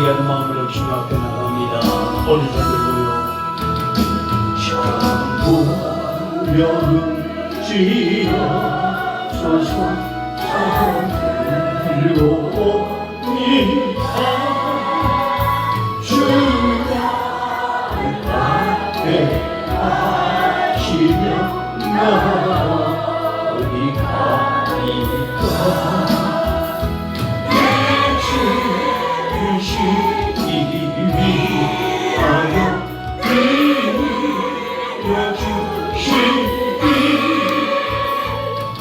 회개하는 마음으로 주님 앞에 나갑니다. 오늘 부여지어서서 들고옵니다. 주가 앞에 하시며 나 어디 가니까 내 죄시기 위하여 빌려주시니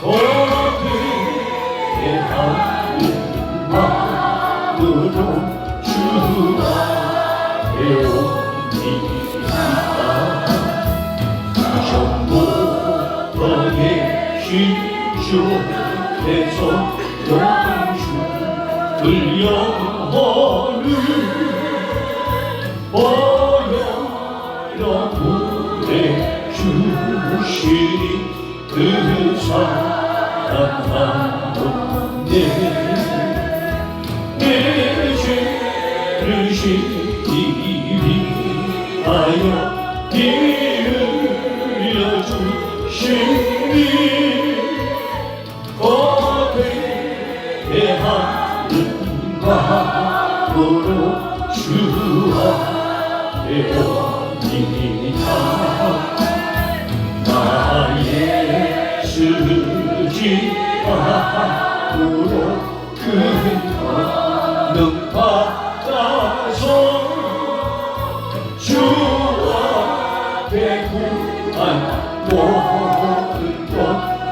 거대한 마음으로 주 앞에 옵니다. 전부터 계신 주 앞에서 영주 불려오는 보혈로 주시니 그 사랑하는 내 죄를 씻기 위하여 빌려주시니 거대한 마음으로 주 앞에 옵니다. 나의 수지함으로 큰 권능 받아서 주 앞에 구한 모든 것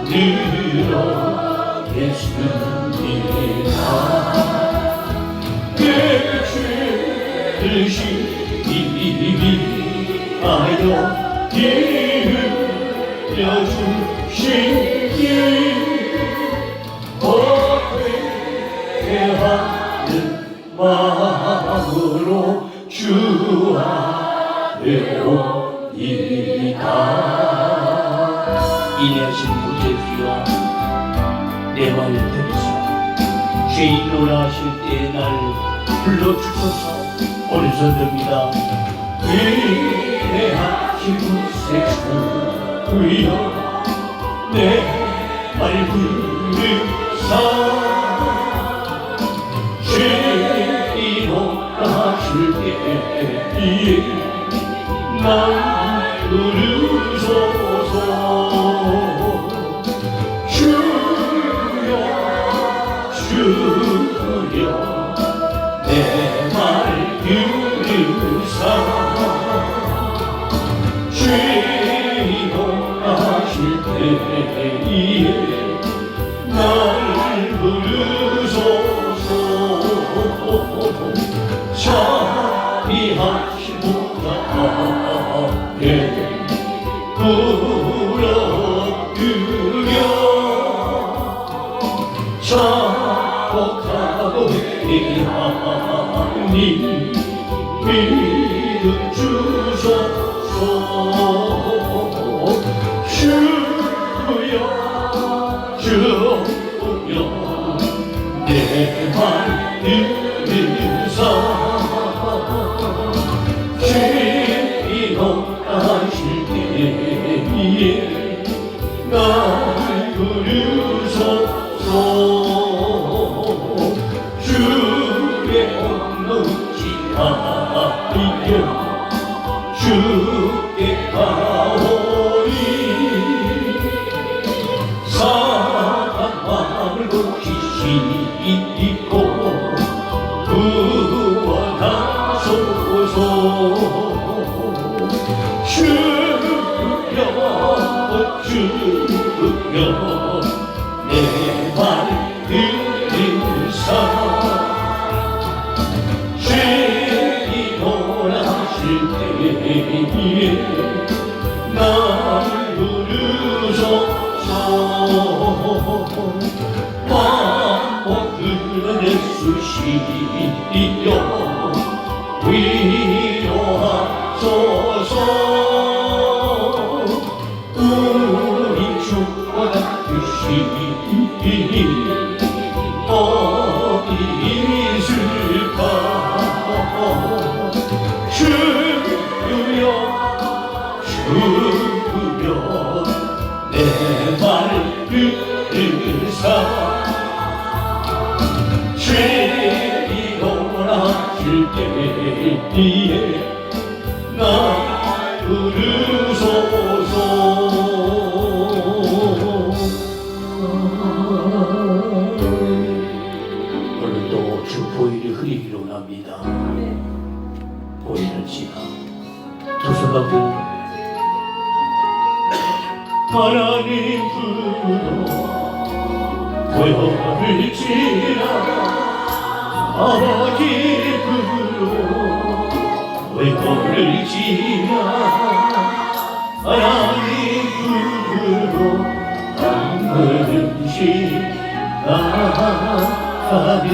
늘어겠습니다. 내 죄를 씻기 위하여 빌려주시니 거대한 마음으로 주 앞에 옵니다. 인내하신 구주의 주여, 내 말을 들으사 죄인으로 하실 때에 날 불러주소서. 오른손듭니다. 인내하신 구주의 주여, 내 말 들으사 죄인으로 하실 때에 날 부르소서. 주여 주여 내 말 들으사 죄인으로 하실 때에 날 부르소서. 자비하신 나의 물어주며 자복하고 회개하니 믿음 주소서. 주여 주여 내 말 들으사 죄인으로 하실 때에 날 부르소서. 주의 온누지 하여 주께 가오니 사랑 마음을 고치시고 구원하소서. 주여 주여 내 말 들으사 죄인으로 하실 때에 날 부르소서. 만복을 내수시여 위로하소서. 우리 주와 같으시니 어디 있을까. 생각들 하나님 부르러 보혈을지라 아버지 부르러 보혈을지라 하나님 부르러 한 걸음씩 나가네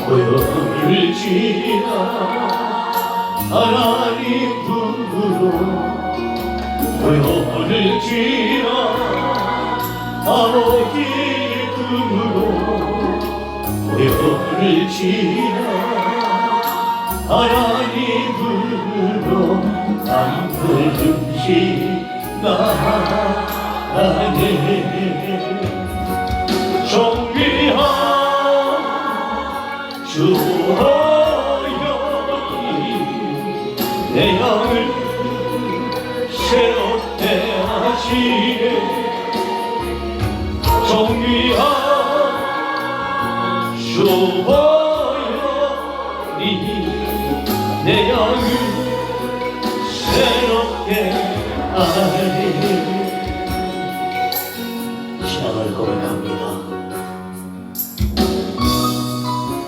보혈을지라 하나님 부르러 보혈을지라 아버지의 품으로 보혈을지라 하나님 품으로 한 걸음씩 나가네 정귀한 주여이 내 영을 새롭게 하시네 정귀한 주여이 내 영을 새롭게 하네 신앙을 고백합니다.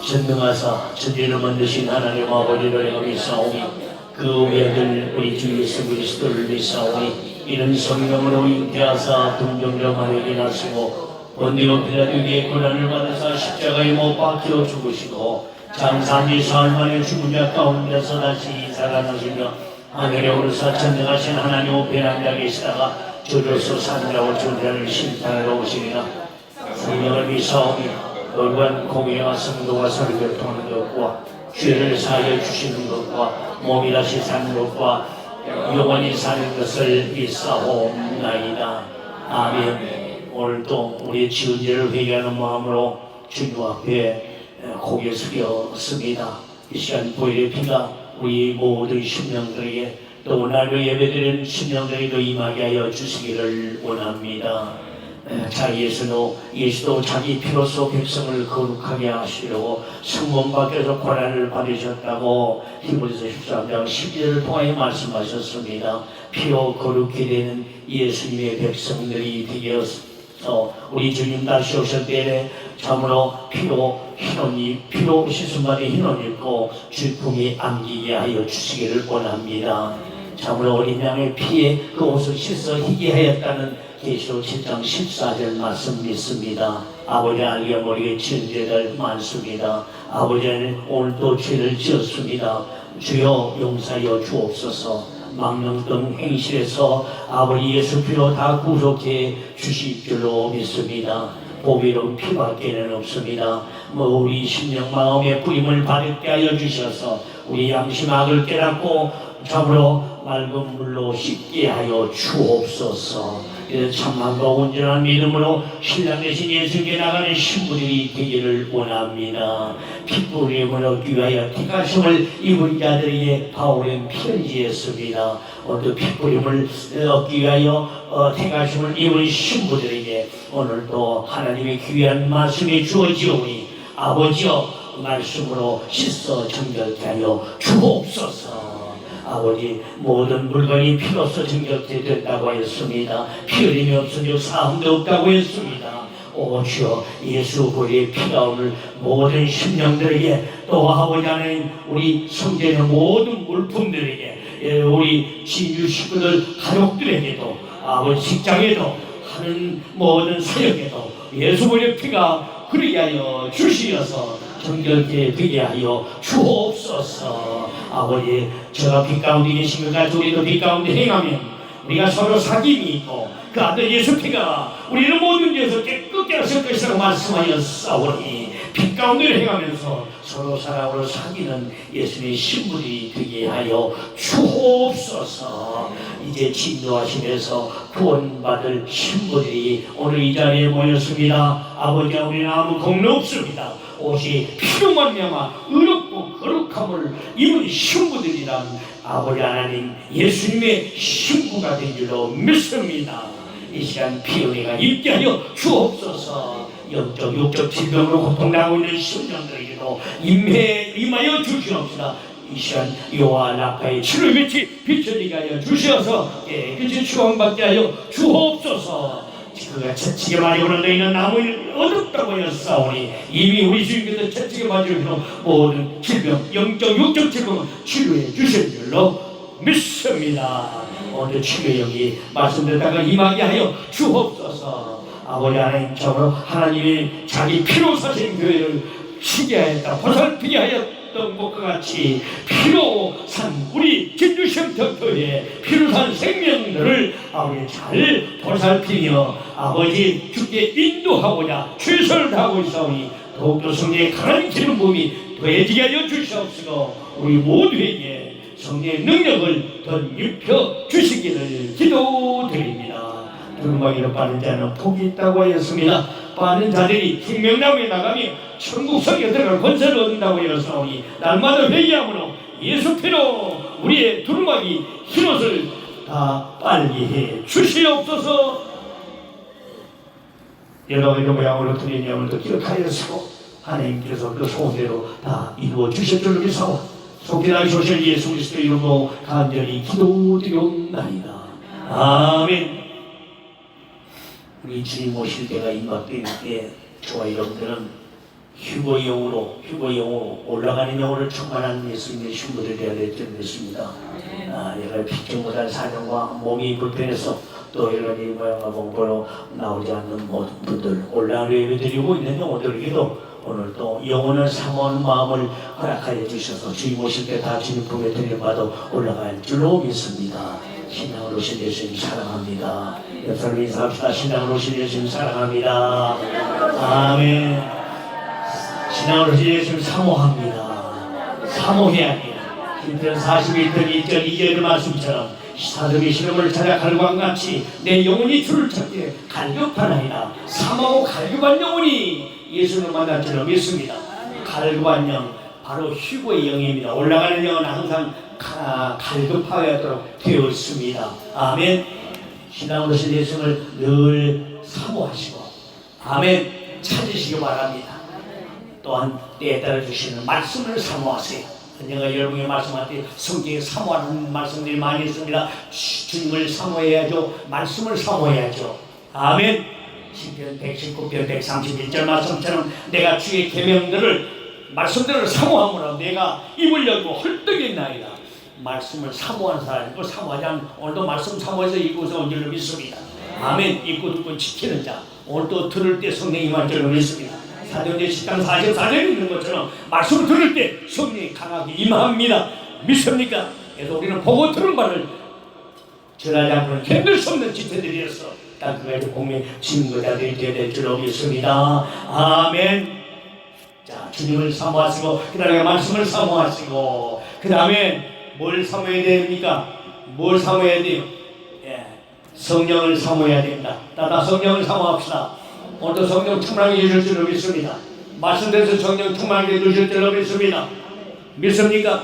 전능하사 천지를 만드신 하나님 아버지를 내가 믿사오니 그 외아들 우리 주 예수 그리스도를 믿사오니 이는 성령으로 잉태하사 동정녀마리아에게 나시고 본디오 빌라도에게 고난을 받으사 십자가에 못 박혀 죽으시고 장사한 사흘 만에 죽은 자 가운데서 다시 살아나시며 하늘에 오르사 전능하신 하나님 우편에 앉아 계시다가 저로서 산자고 존재를 심판하러 오시리라. 성령을 믿사오니 거룩한 공예와 성도와 설교를 통하는 것과 죄를 사하여 주시는 것과 몸이 다시 사는 것과 영원히 사는 것을 믿사옵나이다. 아멘. 오늘도 우리의 지은 죄를 회개하는 마음으로 주님 앞에 고개 숙였습니다. 이 시간 보혈의 피가 우리 모든 심령들에게 또 오늘날 예배드리는 심령들에게도 임하게 하여 주시기를 원합니다. 자 예수도 자기 피로써 백성을 거룩하게 하시려고 성문 밖에서 고난을 받으셨다고 히브리서 13장 12절을 통하여 말씀하셨습니다. 피로 거룩히 되는 예수님의 백성들이 되게 하소서. 우리 주님 다시 오실 때에 참으로 피로 씻음받은 흰옷 입고 주품이 안기게 하여 주시기를 원합니다. 참으로 어린 양의 피에 그 옷을 씻어 희게 하였다는 계시록 7장 14절 말씀 믿습니다. 아버지 알게 모르게 지은 죄들 많습니다. 아버지는 오늘도 죄를 지었습니다. 주여 용서하여 주옵소서. 망령 등 행실에서 아버지 예수 피로 다 구속해 주실 줄로 믿습니다. 보배로운 피밖에는 없습니다. 우리 심령 마음의 부임을 받게 하여 주셔서 우리 양심 악을 깨닫고 참으로 맑은 물로 씻게 하여 주옵소서. 참만과 온전한 믿음으로 신랑 대신 예수께 나가는 신부들이 되기를 원합니다. 핏부림을 얻기 위하여 택하심을 입은 자들에게 바울은 편지했습니다. 오늘도 핏부림을 얻기 위하여 택하심을 입은 신부들에게 오늘도 하나님의 귀한 말씀이 주어지오니 아버지여 말씀으로 씻어 정결케 하여 주옵소서. 아버지 모든 물건이 피로써 정결케 됐다고 하였습니다. 피 흘림이 없으며 사함도 없다고 했습니다. 오 주여 예수 그리스도의 피가 오늘 모든 심령들에게 또 아버지 하나님 우리 성제의 모든 물품들에게 우리 진유 식구들 가족들에게도 아버지 직장에도 하는 모든 사역에도 예수 그리스도의 피가 흐르게 하여 주시어서 정결케 되게 하여 주옵소서. 아버지 저가 빛 가운데 계시니까 우리도 빛 가운데 행하면 우리가 서로 사귐이 있고 그 아들 예수 피가 우리를 모든 죄에서 깨끗게 하실 것이라고 말씀하였사오니 빛 가운데 행하면서 서로 사랑으로 사귀는 예수님의 신부들이 되게 하여 주옵소서. 이제 진노하시면서 구원받을 신부들이 오늘 이 자리에 모였습니다. 아버지 우리는 아무 공로 없습니다. 오직 피로 말미암아 의롭고 거룩함을 입은 신부들이란 아버지 하나님 예수님의 신부가 된 줄로 믿습니다. 이 시간 피은혜가 있게 하여 주옵소서. 영적 육적 질병으로 고통당하고 있는 심령들에게도 임하여 주시옵소서. 이 시간 요한 라파의 주를 빛이 비춰지게 하여 주시어서 깨끗이 추앙받게 하여 주옵소서. 그가 채찍에 맞이고는 너희는 나무를 어둡다고 하였사오니 이미 우리 주님께서 채찍에 맞이고는 모든 질병, 영적, 육적 질병을 치료해 주실 줄로 믿습니다. 오늘 치료의 영이 말씀드렸다가 임하게 하여 주옵소서. 아버지 하나님 참으로 하나님이 자기 피로 사신 교회를 치게 하였다, 보살피게 하였던 것과 같이 피로 산 우리 진주쉼터 교회 피로 산 생명들을 아버지 잘 보살피며 아버지 주께 인도하고자 최선을 다하고 있사오니 더욱더 성령의 강한 기름 부음이 더해지게 하여 주시옵시고 우리 모두에게 성령의 능력을 더 입혀 주시기를 기도드립니다. 두루마기로 빠는 자는 복이 있다고 하였습니다. 빠는 자들이 생명나무에 나가며 천국성에 들어갈 권세를 얻는다고 하였사오니 날마다 회개함으로 예수 피로 우리의 두루마기 흰옷을 다 빨게 해 주시옵소서. 여러 가지 모양으로 드린 영을 기억하였으고 하나님께서 그 소원대로 다 이루어 주실 줄 믿사오 속죄하게 조실 예수 그리스도 이름으로 간절히 기도드리옵나이다. 아멘. 우리 주님 오실 때가 임박될 때 저와 여러분들은 휴거용으로 올라가는 영혼을 충만한 예수님의 신부들이 되어야 될 줄 믿습니다. 여러 피증 못할 사정과 몸이 불편해서 또 여러 가지 모양과 봉보로 나오지 않는 모든 분들 올라가는 예배드리고 있는 영혼들에게도 오늘 또 영혼을 사모하는 마음을 허락하여 주셔서 주님 오실 때 다 주님 품에 들여받아 올라갈 줄로 믿습니다. 신앙으로 오신 예수님 사랑합니다. 옆사람 인사합시다. 신앙으로 오신 예수님 사랑합니다. 아멘. 신앙으로 오신 예수님 사모합니다. 사모해야 돼요. 힘든 41편 1절 2절의 말씀처럼 사도의 시름을 찾아 갈구한같이 내 영혼이 주를 찾기에 갈급하나이다. 사모하고 갈급한 영혼이 예수를 만날 줄로 믿습니다. 갈급한 영 바로 휴거의 영입니다. 올라가는 영은 항상 갈급하도록 되어 있습니다. 아멘. 신앙으로 오신 예수님을 늘 사모하시고 아멘 찾으시기 바랍니다. 또한 때에 따라 주시는 말씀을 사모하세요. 언젠가 여러분의 말씀한테 성경에 사모하는 말씀들이 많이 있습니다. 주님을 사모해야죠. 말씀을 사모해야죠. 아멘. 시편 119편 131절 말씀처럼 내가 주의 계명들을 말씀대로 사모하므로 내가 입을 열고 헐떡이나이다. 말씀을 사모하는 사람이고 사모하지 않는 오늘도 말씀 사모해서 이곳에 온 줄로 믿습니다. 아멘. 읽고 듣고 지키는 자 오늘도 들을 때 성령이 임할 줄로 믿습니다. 사도행전 10장 44절에 있는 것처럼 말씀을 들을 때 성령이 강하게 임합니다. 믿습니까? 그래서 우리는 보고 들은 바를 전하지 않고는 견딜 수 없는 지체들이었어. 딱 그가지 공명 증거자들이 되어야 될 줄로 믿습니다. 아멘. 자, 주님을 사모하시고 그 다음에 말씀을 사모하시고 그 다음에 뭘 사모해야 됩니까? 뭘 사모해야 돼요? 성령을 사모해야 됩니다. 다 성령을 사모합시다. 오늘도 성령 충만하게 해주실 줄로 믿습니다. 말씀대로 성령 충만하게 해주실 줄로 믿습니다. 믿습니까?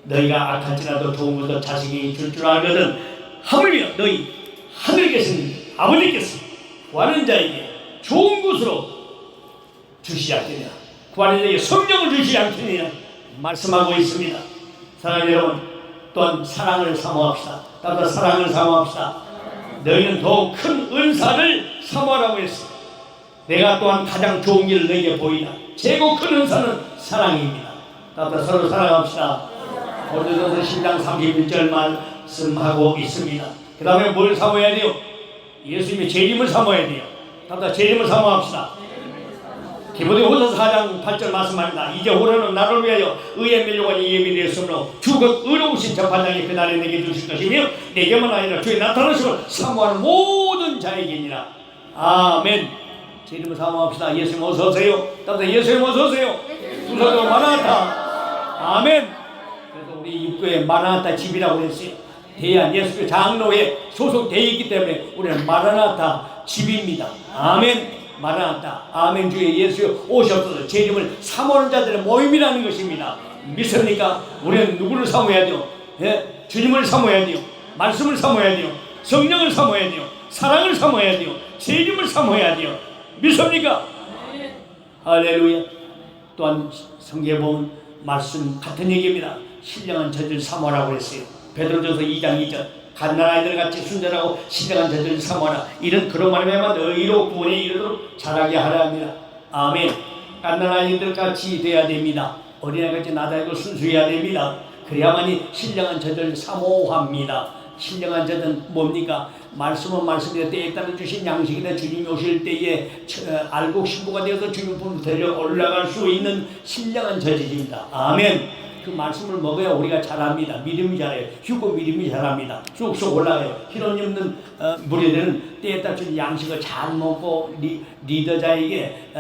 너희가 악할지라도 좋은 것도 자식이 줄 줄 알거든 하물며 너희 하늘에 계신 아버지께서 구하는 자에게 좋은 것으로 주시지 않겠냐. 구하는 자에게 성령을 주시지 않겠냐 말씀하고 있습니다. 사랑하는 여러분 또한 사랑을 사모합시다. 따라 사랑을 사모합시다. 너희는 더욱 큰 은사를 사모하라고 했어. 내가 또한 가장 좋은 길을 너희에게 보이나 최고 큰 은사는 사랑입니다. 따라 서로 사랑합시다. 고린도서 10장 31절 말씀하고 있습니다. 그 다음에 뭘 사모해야 돼요? 예수님의 재림을 사모해야 돼요. 따라 재림을 사모합시다. 디모데후서 4장 8절 말씀합니다. 이제 올해는 나를 위하여 의의 멸류관이 예비되었으므로 주가 의로우신 재판장이 그날에 내게 주실 것이며 내게만 아니라 주의 나타나심을 사모하는 모든 자에게니라. 아멘. 재림을 사모합시다. 예수님 어서 오세요. 따라서 예수님 어서 오세요. 두사도 마라나타. 아멘. 그래서 우리 입구에 마라나타 집이라고 했어요. 대한 예수의 장로에 소속되어 있기 때문에 우리는 마라나타 집입니다. 아멘. 마라나타. 아멘. 주의 예수 오셔서 재림을 사모하는 자들의 모임이라는 것입니다. 믿습니까? 우리는 누구를 사모해야 돼요? 주님을 사모해야 돼요. 말씀을 사모해야 돼요. 성령을 사모해야 돼요. 사랑을 사모해야 돼요. 재림을 사모해야 돼요. 믿습니까? 할렐루야. 또한 성경에 보면 말씀 같은 얘기입니다. 신령한 젖을 사모하라고 했어요. 베드로전서 2장 2절. 갓난 아이들 같이 순전하고 신령한 젖을 사모하라. 이런 그런 말에만 의로 구원에 이르도록 자라게 하라 합니다. 아멘. 갓난 아이들 같이 돼야 됩니다. 어린아이같이 나다리고 순수해야 됩니다. 그래야만이 신령한 젖을 사모합니다. 신령한 젖은 뭡니까? 말씀은 말씀이다. 때에 따라 주신 양식이다. 주님이 오실 때에 알고 신부가 되어서 주님 품으로 데려 올라갈 수 있는 신령한 젖입니다. 아멘. 그 말씀을 먹어야 우리가 자랍니다. 믿음이 자라요. 휴고 믿음이 자랍니다. 쑥쑥 올라가요. 희론이 없는 무리들은 때에 따라 주신 양식을 잘 먹고 리더자에게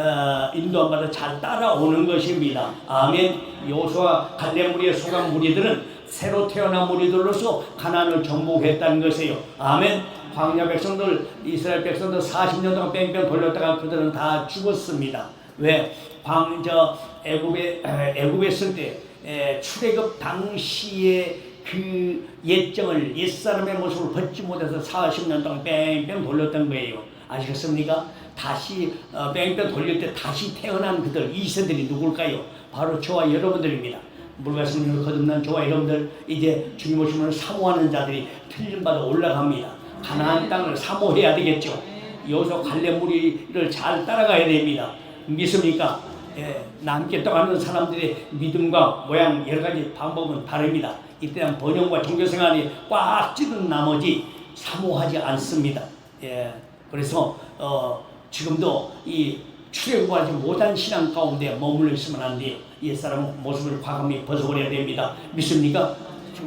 인도함받아 잘 따라오는 것입니다. 아멘. 여호수아 갈렙 무리에 속한 무리들은 새로 태어난 무리들로서 가나안을 정복했다는 것이에요. 아멘. 광야 백성들, 이스라엘 백성들 40년 동안 뺑뺑 돌렸다가 그들은 다 죽었습니다. 왜? 애굽에 있을 때 출애굽 당시에 그 옛정을, 옛사람의 모습을 벗지 못해서 40년 동안 뺑뺑 돌렸던 거예요. 아시겠습니까? 다시 뺑뺑 돌릴 때 다시 태어난 그들, 이 세들이 누굴까요? 바로 저와 여러분들입니다. 물가스님을 거듭난 저와 여러분들, 이제 주님 오심을 사모하는 자들이 틀림받아 올라갑니다. 가나안 땅을 사모해야 되겠죠. 여기서 갈렙 무리를 잘 따라가야 됩니다. 믿습니까? 남께 떠가는 사람들의 믿음과 모양 여러 가지 방법은 다릅니다. 이때는 번영과 종교생활이 꽉 찌든 나머지 사모하지 않습니다. 그래서 지금도 이 출애굽하지 못한 신앙 가운데 머물러 있으면 안 돼요. 옛사람 모습을 과감히 벗어버려야 됩니다. 믿습니까?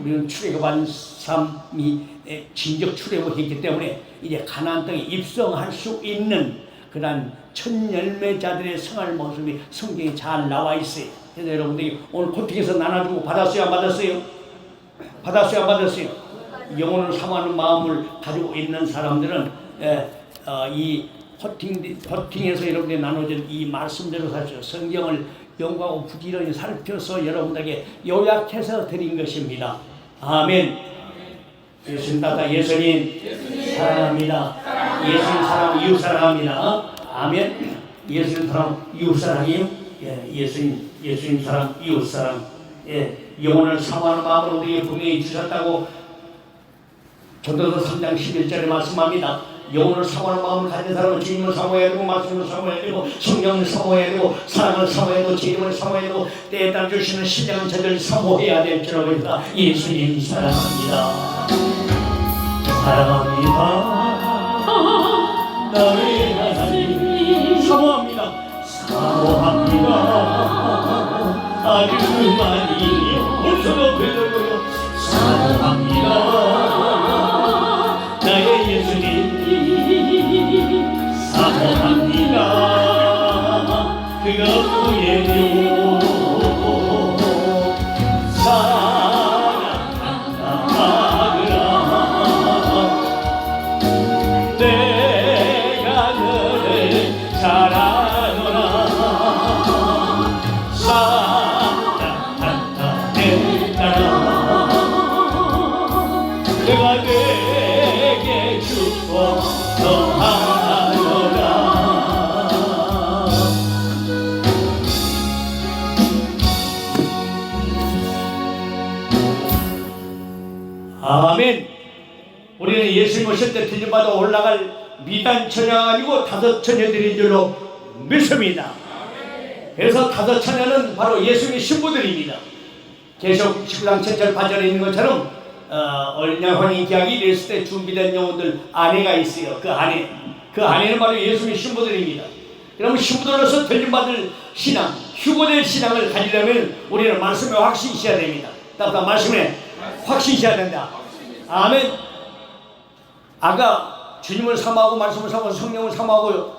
우리는 출애굽한 삶이 진정 출애굽했기 때문에 이제 가나안 땅에 입성할 수 있는 그런 첫 열매자들의 생활 모습이 성경에 잘 나와 있어요. 그래서 여러분들이 오늘 코팅에서 나눠주고 받았어요, 안 받았어요? 받았어요, 안 받았어요? 영혼을 사모하는 마음을 가지고 있는 사람들은 이 코팅에서 여러분들이 나눠준 이 말씀대로 사실 성경을 연구하고 부지런히 살펴서 여러분들에게 요약해서 드린 것입니다. 아멘. 예수님 따라 예수님 사랑합니다. 예수님 사랑 이웃 사랑합니다. 아멘. 예수님 사랑 이웃 사랑이요. 예수님 사랑 이웃 사랑. 영혼을 사모하는 마음을 우리에게 분명히 주셨다고 전도서 3장 11절에 말씀합니다. 영혼을 사모하는 마음을 가진 사람은 주님을 사모해야 되고, 말씀을 사모해야 되고, 성령을 사모해야 되고, 사랑을 사모해야 되고, 제임을 사모해야 되고, 때에 따라 주시는 신령한 저들을 사모해야 될 줄 알고 예수님 사랑합니다. 사랑합니다. 나의 하나님 사모합니다. 사모합니다. 아주 많이 온서가 되려고요. 사모합니다. 나의 예수님 사모합니다. 그것 후에도 아멘. 우리는 예수님 오실 때 들림받아 올라갈 미단 처녀가 아니고 다섯 처녀들인 줄로 믿습니다. 그래서 다섯 처녀는 바로 예수님의 신부들입니다. 계속 19장 7절 8절에 있는 것처럼 얼냐환이 계약이 이랬을 때 준비된 영혼들 아내가 있어요. 그 아내는 바로 예수님의 신부들입니다. 그러면 신부들로서 들림받을 신앙, 휴고될 신앙을 가지려면 우리는 말씀에 확신이 있어야 됩니다. 따뜻한 말씀에 확신이 있어야 된다. 아멘. 아까 주님을 사모하고 말씀을 사모하고 성령을 사모하고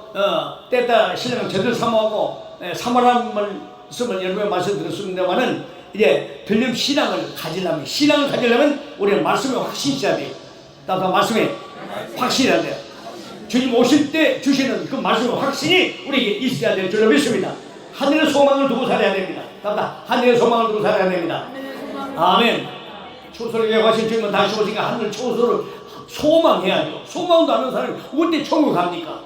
때따라 신령을 제대로 사모하고 사모하는 말씀을 여러 번 말씀드렸습니다만은 이제 들림 신앙을 가지려면 우리는 말씀에 확신이 있어야 돼요. 따뜻한 말씀에 확신이 있어야 돼요. 주님 오실 때 주시는 그 말씀의 확신이 우리에게 있어야 될 줄로 믿습니다. 하늘의 소망을 두고 살아야 됩니다. 하늘의 소망을 두고 살아야 됩니다. 아멘. 초소를 계획하신 주님은 다시 오시니까 하늘 초소를 소망해야죠. 소망도 않는 사람이 어떻게 천국 갑니까?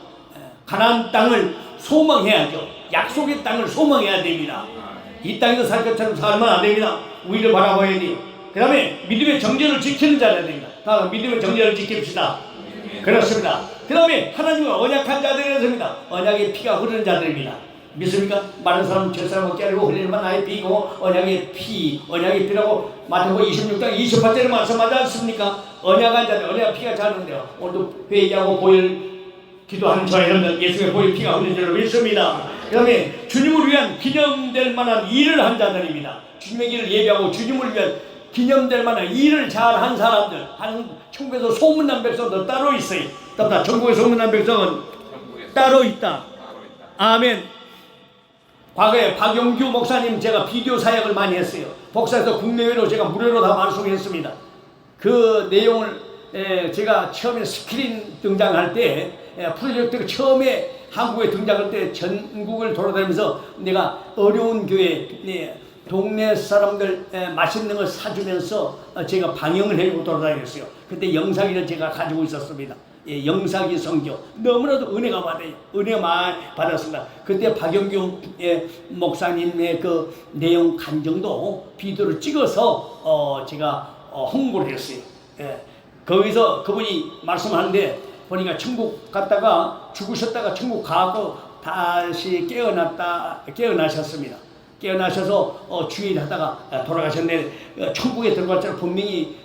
가나안 땅을 소망해야죠. 약속의 땅을 소망해야 됩니다. 이 땅에서 살 것처럼 살면 안 됩니다. 우리를 바라봐야 돼요. 그 다음에 믿음의 정죄를 지키는 자들이 됩니다. 다음 믿음의 정죄를 지킵시다. 그렇습니다. 그 다음에 하나님과 언약한 자들이었습니다. 언약의 피가 흐르는 자들입니다. 믿습니까? 많은 사람은 저 사람을 깨르고 흘리는 바 나의 피고 언약의 피라고 마태복음 26장 28절에 말씀하지 않습니까? 언약한 자들, 언약 피가 자는데요. 오늘도 회개하고 보혈 기도하는 저와 여러분들 예수의 보혈 피가 흐르는 줄로 믿습니다. 그 다음에 주님을 위한 기념될 만한 일을 한 자들입니다. 주님의 길을 예배하고 주님을 위한 기념될 만한 일을 잘한 사람들, 천국에서 소문난 백성도 따로 있어요. 답다. 천국에 소문난 백성은 따로 있다. 아멘. 과거에 박용규 목사님 제가 비디오 사역을 많이 했어요. 복사해서 국내외로 제가 무료로 다 방송했습니다. 그 내용을 제가 처음에 스크린 등장할 때 프로젝트가 처음에 한국에 등장할 때 전국을 돌아다니면서 내가 어려운 교회 동네 사람들 맛있는 걸 사주면서 제가 방영을 해주고 돌아다녔어요. 그때 영상기를 제가 가지고 있었습니다. 영상기 성교 너무나도 은혜가 받아요. 은혜가 많이 받았습니다. 그때 박영규 목사님의 그 내용 간증도 비디오를 찍어서 제가 홍보를 했어요. 거기서 그분이 말씀하는데 보니까 천국 갔다가 죽으셨다가 천국 가고 다시 깨어나셨습니다. 깨어나셔서 주일 하다가 돌아가셨는데 천국에 들어갈 줄 분명히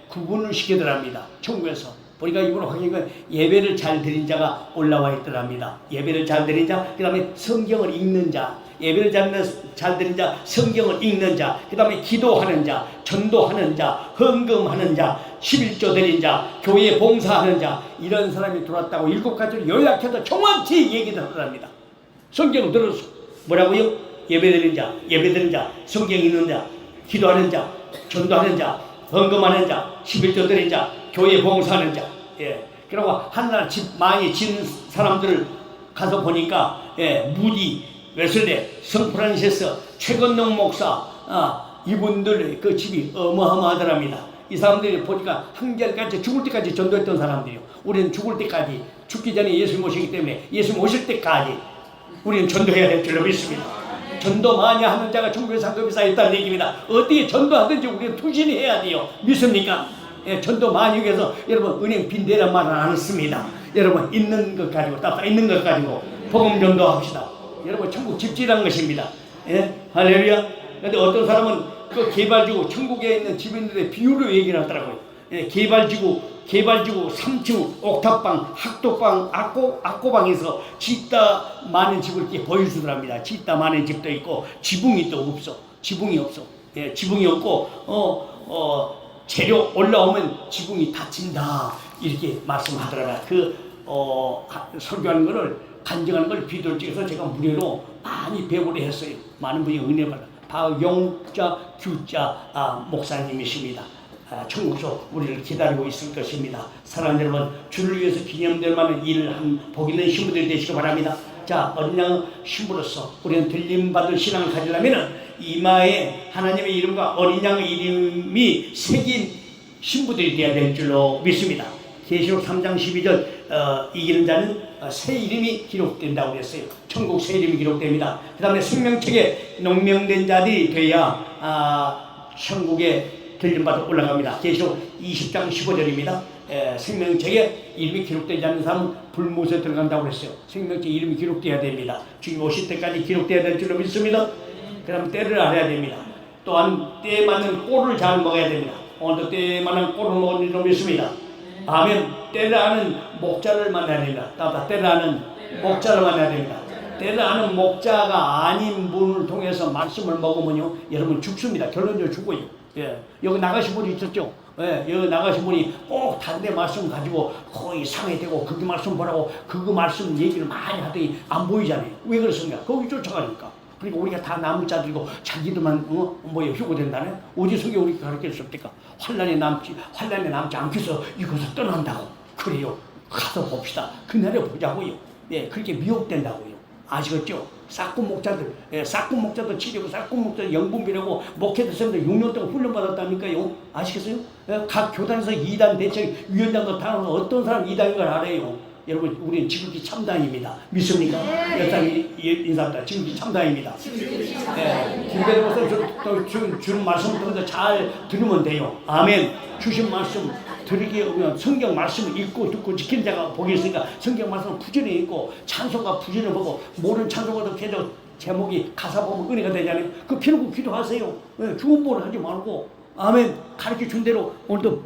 구분을 시키더랍니다. 천국에서 보니까 이분은 확인 예배를 잘 드린 자가 올라와 있더랍니다. 예배를 잘 드린 자, 그 다음에 성경을 읽는 자, 예배를 잘 드린 자, 성경을 읽는 자, 그 다음에 기도하는 자, 전도하는 자, 헌금하는 자, 11조 드린 자, 교회 봉사하는 자, 이런 사람이 들어왔다고 7가지를 요약해서 정확히 얘기를 하더랍니다. 성경을 들어서 뭐라고요? 예배드린 자, 성경 읽는 자, 기도하는 자, 전도하는 자, 헌금하는 자, 11조 드린 자, 교회 봉사하는 자. 그리고 하늘나라 집 많이 진 사람들을 가서 보니까 무디, 웨슬레, 성프란시스, 최건동 목사, 이분들 그 집이 어마어마하더랍니다. 이 사람들이 보니까 한결같이 죽을 때까지 전도했던 사람들이요. 우리는 죽을 때까지, 죽기 전에 예수 모시기 때문에 예수 모실 때까지 우리는 전도해야 될 줄로 믿습니다. 전도 많이 하는 자가 천국에 상급이 쌓였다는 얘기입니다. 어떻게 전도하든지 우리는 투신이 해야 돼요. 믿습니까? 전도 많이 위해서 여러분 은행 빈대란 말은 안 씁니다. 여러분 있는 것 가지고 있는 것 가지고 복음 전도합시다. 여러분 천국 집지라는 것입니다. 할렐루야. 근데 어떤 사람은 그 개발지구 천국에 있는 집인들의 비유로 얘기를 하더라고요. 개발지구 3층 옥탑방, 학도방, 악고방에서 짓다 많은 집을 이렇게 보여주더랍니다. 짓다 많은 집도 있고 지붕이 또 없어. 지붕이 없어. 지붕이 없고 재료 올라오면 지붕이 닫힌다 이렇게 말씀하더라고요. 설교하는 거를 간증하는 걸 비디오를 찍어서 제가 무료로 많이 배우를 했어요. 많은 분이 은혜 받아. 박용자 규자 목사님이십니다. 천국에서 우리를 기다리고 있을 것입니다. 사랑하는 여러분, 주를 위해서 기념될 만한 일을 복 있는 신부들이 되시기 바랍니다. 자, 어린 양 신부로서 우리는 들림받을 신앙을 가지려면 이마에 하나님의 이름과 어린 양의 이름이 새긴 신부들이 되어야 될 줄로 믿습니다. 계시록 3장 12절 이기는 자는 새 이름이 기록된다고 했어요. 천국 새 이름이 기록됩니다. 그 다음에 생명책에 농명된 자들이 돼야 천국에 들림받아 올라갑니다. 계시록 20장 15절입니다. 생명책에 이름이 기록되지 않는 사람은 불못에 들어간다고 했어요. 생명책 이름이 기록되어야 됩니다. 주님 오실 때까지 기록되어야 될 줄로 믿습니다. 그럼 때를 알아야 됩니다. 또한 때에 맞는 꼴을 잘 먹어야 됩니다. 오늘도 때에 맞는 꼴을 먹는 줄로 믿습니다. 아멘. 때를 아는 목자를 만나야 됩니다. 때를 아는 목자를 만나야 됩니다. 때를 아는 목자가 아닌 분을 통해서 말씀을 먹으면요, 여러분 죽습니다. 결론적으로 죽어요. 여기 나가신 분이 있었죠. 여기 나가신 분이 꼭 다른 데 말씀 가지고 거의 상해되고 그게 말씀 보라고 그거 말씀 얘기를 많이 하더니 안 보이잖아요. 왜 그렇습니까? 거기 쫓아가니까. 그러니까 우리가 다 남은 자들이고 자기들만 휴고된다네. 어디 속에 우리가 가르칠 수 없을까? 환란에 남지 않기 위해서 이곳을 떠난다고. 그래요. 가서 봅시다. 그날에 보자고요. 그렇게 미혹된다고요. 아시겠죠? 싹군 목자들, 싹군 목자도 치료고 싹군 목자도 영분비라고 목회대생들 6년 동안 훈련받았다니까요. 아시겠어요? 각 교단에서 2단 대책 위원장도 당하고 어떤 사람 2단인 걸 알아요. 여러분 우리는 지극히 참다입니다. 믿습니까? 여사님 인사합니다. 지극히 참다입니다. 김대중 목사님 주는 말씀 들어서 잘 들으면 돼요. 아멘. 주신 말씀 들으기에 오면 성경 말씀을 읽고 듣고 지키는 자가 복이 있으니까 성경 말씀을 부지런히 읽고 찬송가 부지런히 보고 모르는 찬송가도 계속 제목이 가사 보면 은혜가 되잖아요. 그 피놓고 기도하세요. 죽은 보를 하지 말고 아멘. 가르쳐 준 대로 오늘도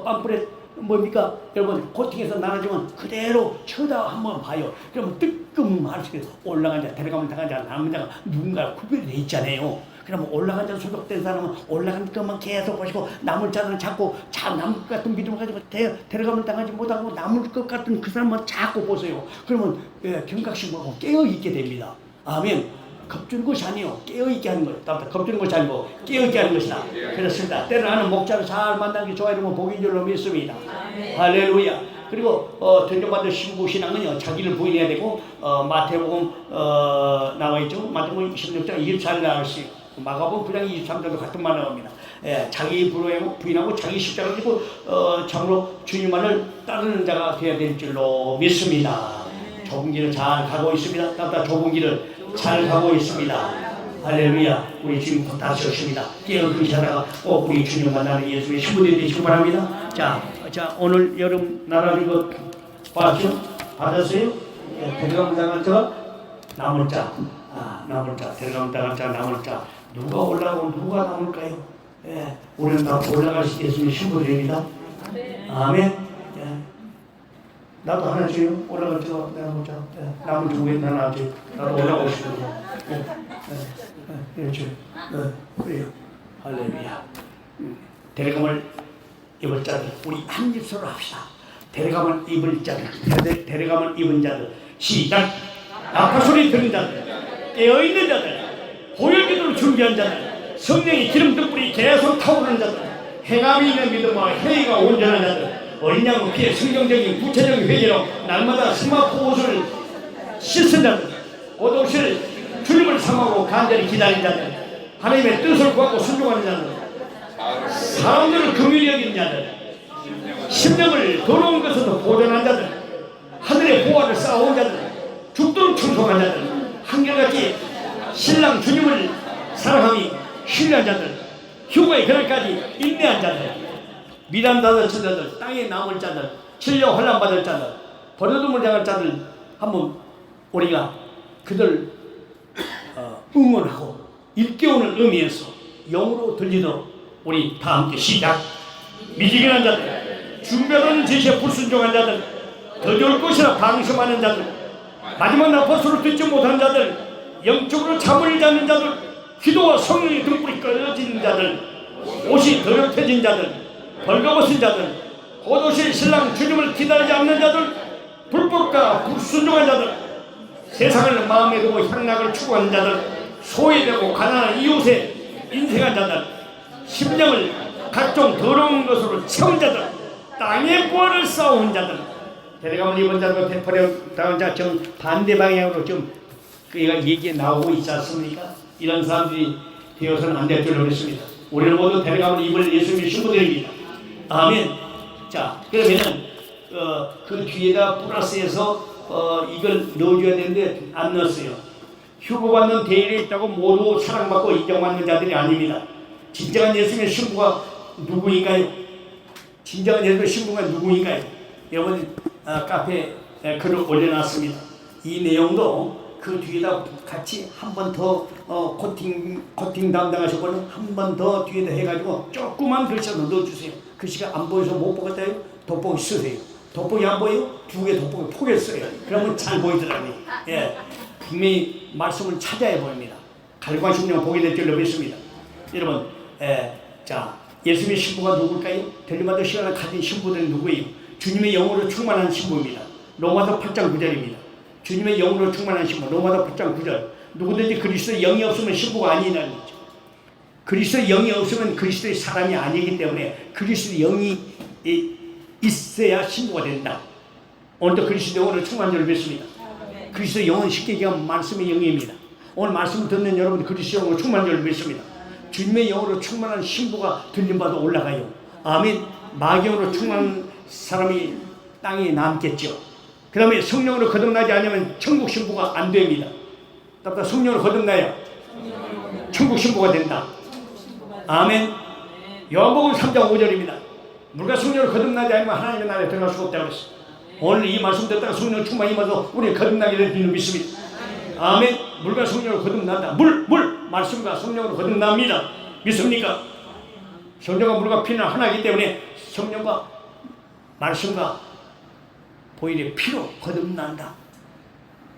팜프렛 뭡니까? 여러분 고팅에서 나눠주면 그대로 쳐다 한번 봐요. 그러면 뜨끔 말씀이 올라간 자, 데려가면 당한 자, 남은 자가 누군가 구별이 돼 있잖아요. 그러면 올라간 자 소속된 사람은 올라간 것만 계속 보시고 남을 자는 자꾸 남을 것 같은 믿음을 가지고 데려가면 당하지 못하고 남을 것 같은 그 사람만 자꾸 보세요. 그러면 경각심하고 깨어있게 됩니다. 아멘. 겁주는 것이 아니요 깨어있게 하는 거예요. 겁주는 것이 아니고 깨어있게 하는 것이다. 그렇습니다. 때는 하는 목자를 잘 만나는 게 좋아 이러면 복인 줄로 믿습니다. 할렐루야. 그리고 전정받은 신부 신앙은요 자기를 부인해야 되고 마태복음 나와 있죠. 마태복음 16장 24절 나올 수 있고 마가복음 9장 23절도 같은 말 나옵니다. 자기 부인하고 자기 십자가를 지고 참으로 주님만을 따르는 자가 되어야 될 줄로 믿습니다. 좁은 길을 잘 가고 있습니다. 따뜻한 좁은 길을 잘 가고 있습니다. 할렐루야. 우리 주님 곧 다시 오십니다. 깨어있으시다가 꼭 우리 주님 만나는 예수의 신부들이 되시기 바랍니다. 자 오늘 여름 나라는 거 봤죠? 받았어요? 데려가면 당한 자 남을 자. 남을 자. 데려가면 당한 자 남을 자. 누가 올라가고 누가 남을까요? 우리는 다 올라가실 예수의 신부들입니다. 아멘. 나도 하나 줘요. 올라갈 때가 내가 보자. 남은 중에 하나 줘. 나도 올라가고 싶어요. 그렇죠. 그래요. 할렐루야. 데려감을 입을 자들 우리 한 입서로 합시다. 데려감을 입을 자들, 데려감을 입은 자들. 시작. 아파 소리 들은 자들, 깨어 있는 자들, 보혈기도를 준비한 자들, 성령의 기름 등불이 계속 타오르는 자들, 행함이 있는 믿음과 회의가 온전한 자들. 어린 양의 피해 성경적인 구체적인 회개로 날마다 스마트 옷을 씻은 자들, 곧 오실 주님을 삼하고 간절히 기다린 자들, 하나님의 뜻을 구하고 순종하는 자들, 사람들을 긍휼히 여기는 자들, 심령을 더러운 것에서 보존한 자들, 하늘의 보화를 쌓아온 자들, 죽도록 충성한 자들, 한결같이 신랑 주님을 사랑하며 신뢰한 자들, 휴거의 그날까지 인내한 자들, 미담 받을 자들, 땅에 남을 자들, 진료 환난 받을 자들, 버려둠을 당할 자들 한번 우리가 그들 응원하고 일깨우는 의미에서 영으로 들리도록 우리 다 함께 시작. 미지근한 자들, 준비하는 제시에 불순종한 자들, 더 좋을 것이라 방심하는 자들, 마지막 나퍼스를 듣지 못한 자들, 영적으로 잠을 자는 자들, 기도와 성령의 등불이 꺼져지는 자들, 옷이 더럽혀진 자들, 벌거벗은 자들, 곧 오실 신랑 주님을 기다리지 않는 자들, 불법과 불순종한 자들, 세상을 마음에 두고 향락을 추구하는 자들, 소외되고 가난한 이웃에 인색한 자들, 심령을 각종 더러운 것으로 채운 자들, 땅의 부활을 쌓아온 자들, 데려감을 입은 자들과 베풀어 당한 자 정 반대 방향으로 좀 그가 얘기에 나오고 있지 않습니까? 이런 사람들이 되어서는 안 될 줄로 믿습니다. 우리는 모두 데려감을 입을 예수님의 신부들입니다. 아멘. 자, 그러면은 그 뒤에다 플러스해서 이걸 넣어줘야 되는데 안 넣었어요. 휴거받는 대일에 있다고 모두 사랑받고 인정받는 자들이 아닙니다. 진정한 예수님의 신부가 누구인가요? 진정한 예수님의 신부가 누구인가요? 여러분 카페에 글을 올려놨습니다. 이 내용도 그 뒤에다 같이 한 번 더 코팅 담당하셔서는 한 번 더 뒤에다 해가지고 조그만 글씨로 넣어주세요. 글씨가 안 보여서 못 보겠다요? 돋보기 쓰세요. 돋보기 안 보여요? 두 개 돋보기 포개써요. 그러면 잘 보이더라고요. 분명히 말씀을 찾아야 보입니다. 갈관 심령 보게 될 줄로 믿습니다. 여러분, 자 예수님의 신부가 누굴까요? 들림마다 시간을 가진 신부들은 누구예요? 주님의 영으로 충만한 신부입니다. 로마서 8장 9절입니다. 주님의 영으로 충만한 신부, 로마서 8장 9절. 누구든지 그리스도의 영이 없으면 신부가 아니라는 거죠. 그리스도의 영이 없으면 그리스도의 사람이 아니기 때문에 그리스도의 영이 있어야 신부가 된다. 오늘도 그리스도의 영으로 충만한 줄 믿습니다. 그리스도의 영은 쉽게 얘기하면 말씀의 영입니다. 오늘 말씀을 듣는 여러분 그리스도의 영으로 충만한 줄 믿습니다. 주님의 영으로 충만한 신부가 들림받아 올라가요. 아멘. 마귀 영으로 충만한 사람이 땅에 남겠죠. 그 다음에 성령으로 거듭나지 않으면 천국 신부가 안 됩니다. 따라 성령으로 거듭나야 천국 신부가 된다. 아멘. 요한복음 3장 5절입니다. 물과 성령으로 거듭나지 않으면 하나님의 나라에 들어갈 수가 없다고 했어요. 오늘 이 말씀 듣다가 성령 충만히 임하서 우리는 거듭나게 될 줄로 믿습니다. 아멘. 물과 성령으로 거듭난다. 물 말씀과 성령으로 거듭납니다. 믿습니까? 성령과 물과 피는 하나이기 때문에 성령과 말씀과 보일의 피로 거듭난다.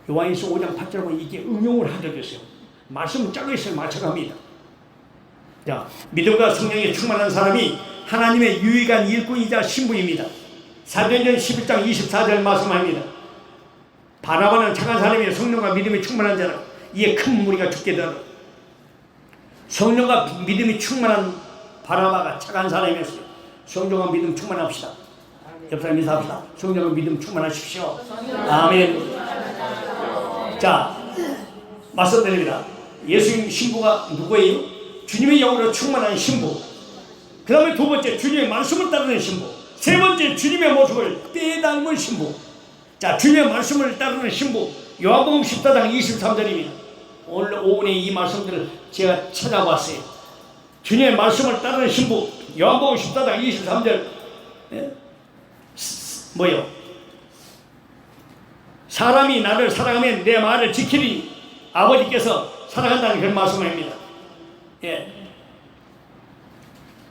요한일서 5장 8절에 보면 이게 응용을 한 적이 있어요. 말씀은 짜고 있어요. 맞춰갑니다. 자, 믿음과 성령에 충만한 사람이 하나님의 유익한 일꾼이자 신부입니다. 사도행전 11장 24절 말씀합니다. 바나바는 착한 사람이요 성령과 믿음이 충만한 자라 이에 큰 무리가 죽게 되라. 성령과 믿음이 충만한 바나바가 착한 사람이었어요. 성령과 믿음 충만합시다. 옆 사람 인사합시다. 성령과 믿음 충만하십시오. 아멘. 자, 말씀드립니다. 예수님 신부가 누구예요? 주님의 영으로 충만한 신부. 그 다음에 두 번째, 주님의 말씀을 따르는 신부. 세 번째, 주님의 모습을 떼닮은 신부. 자, 주님의 말씀을 따르는 신부. 요한복음 14장 23절입니다. 오늘 오후에 이 말씀들을 제가 찾아봤어요. 주님의 말씀을 따르는 신부. 요한복음 14장 23절. 뭐요? 사람이 나를 사랑하면 내 말을 지키리. 아버지께서 사랑한다는 그런 말씀을 합니다. 예.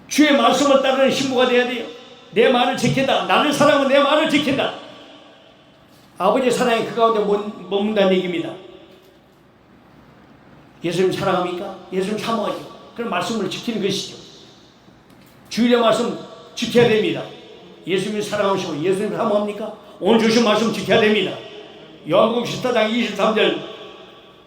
주의 말씀을 따르는 신부가 되어야 돼요. 내 말을 지킨다. 나를 사랑하면 내 말을 지킨다. 아버지의 사랑이 그 가운데 머문다는 얘기입니다. 예수님 사랑합니까? 예수님 사모하죠. 그런 말씀을 지키는 것이죠. 주일의 말씀 지켜야 됩니다. 예수님이 사랑하시고 예수님 사모합니까? 오늘 주신 말씀 지켜야 됩니다. 요한복음 14장 23절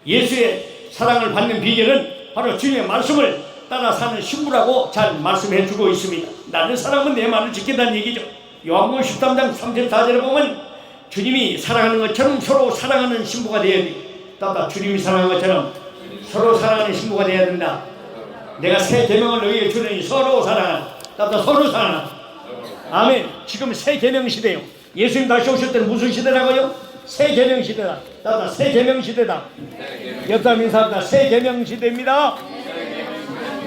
예수의 사랑을 받는 비결은 바로 주님의 말씀을 따라 사는 신부라고 잘 말씀해 주고 있습니다. 나를 사랑하면 내 말을 지킨다는 얘기죠. 요한복음 13장 34절에 보면 주님이 사랑하는 것처럼 서로 사랑하는 신부가 되어야 돼요. 따라 주님이 사랑하는 것처럼 서로 사랑하는 신부가 되어야 된다. 내가 새 계명을 너희에게 주느니 서로 사랑하라. 따라 서로 사랑하라. 아멘. 지금 새 계명 시대요. 예수님 다시 오실 때는 무슨 시대라고요? 새 계명 시대다. 따라 새 계명 시대다. 옆 사람 인사합니다. 새 계명 시대입니다.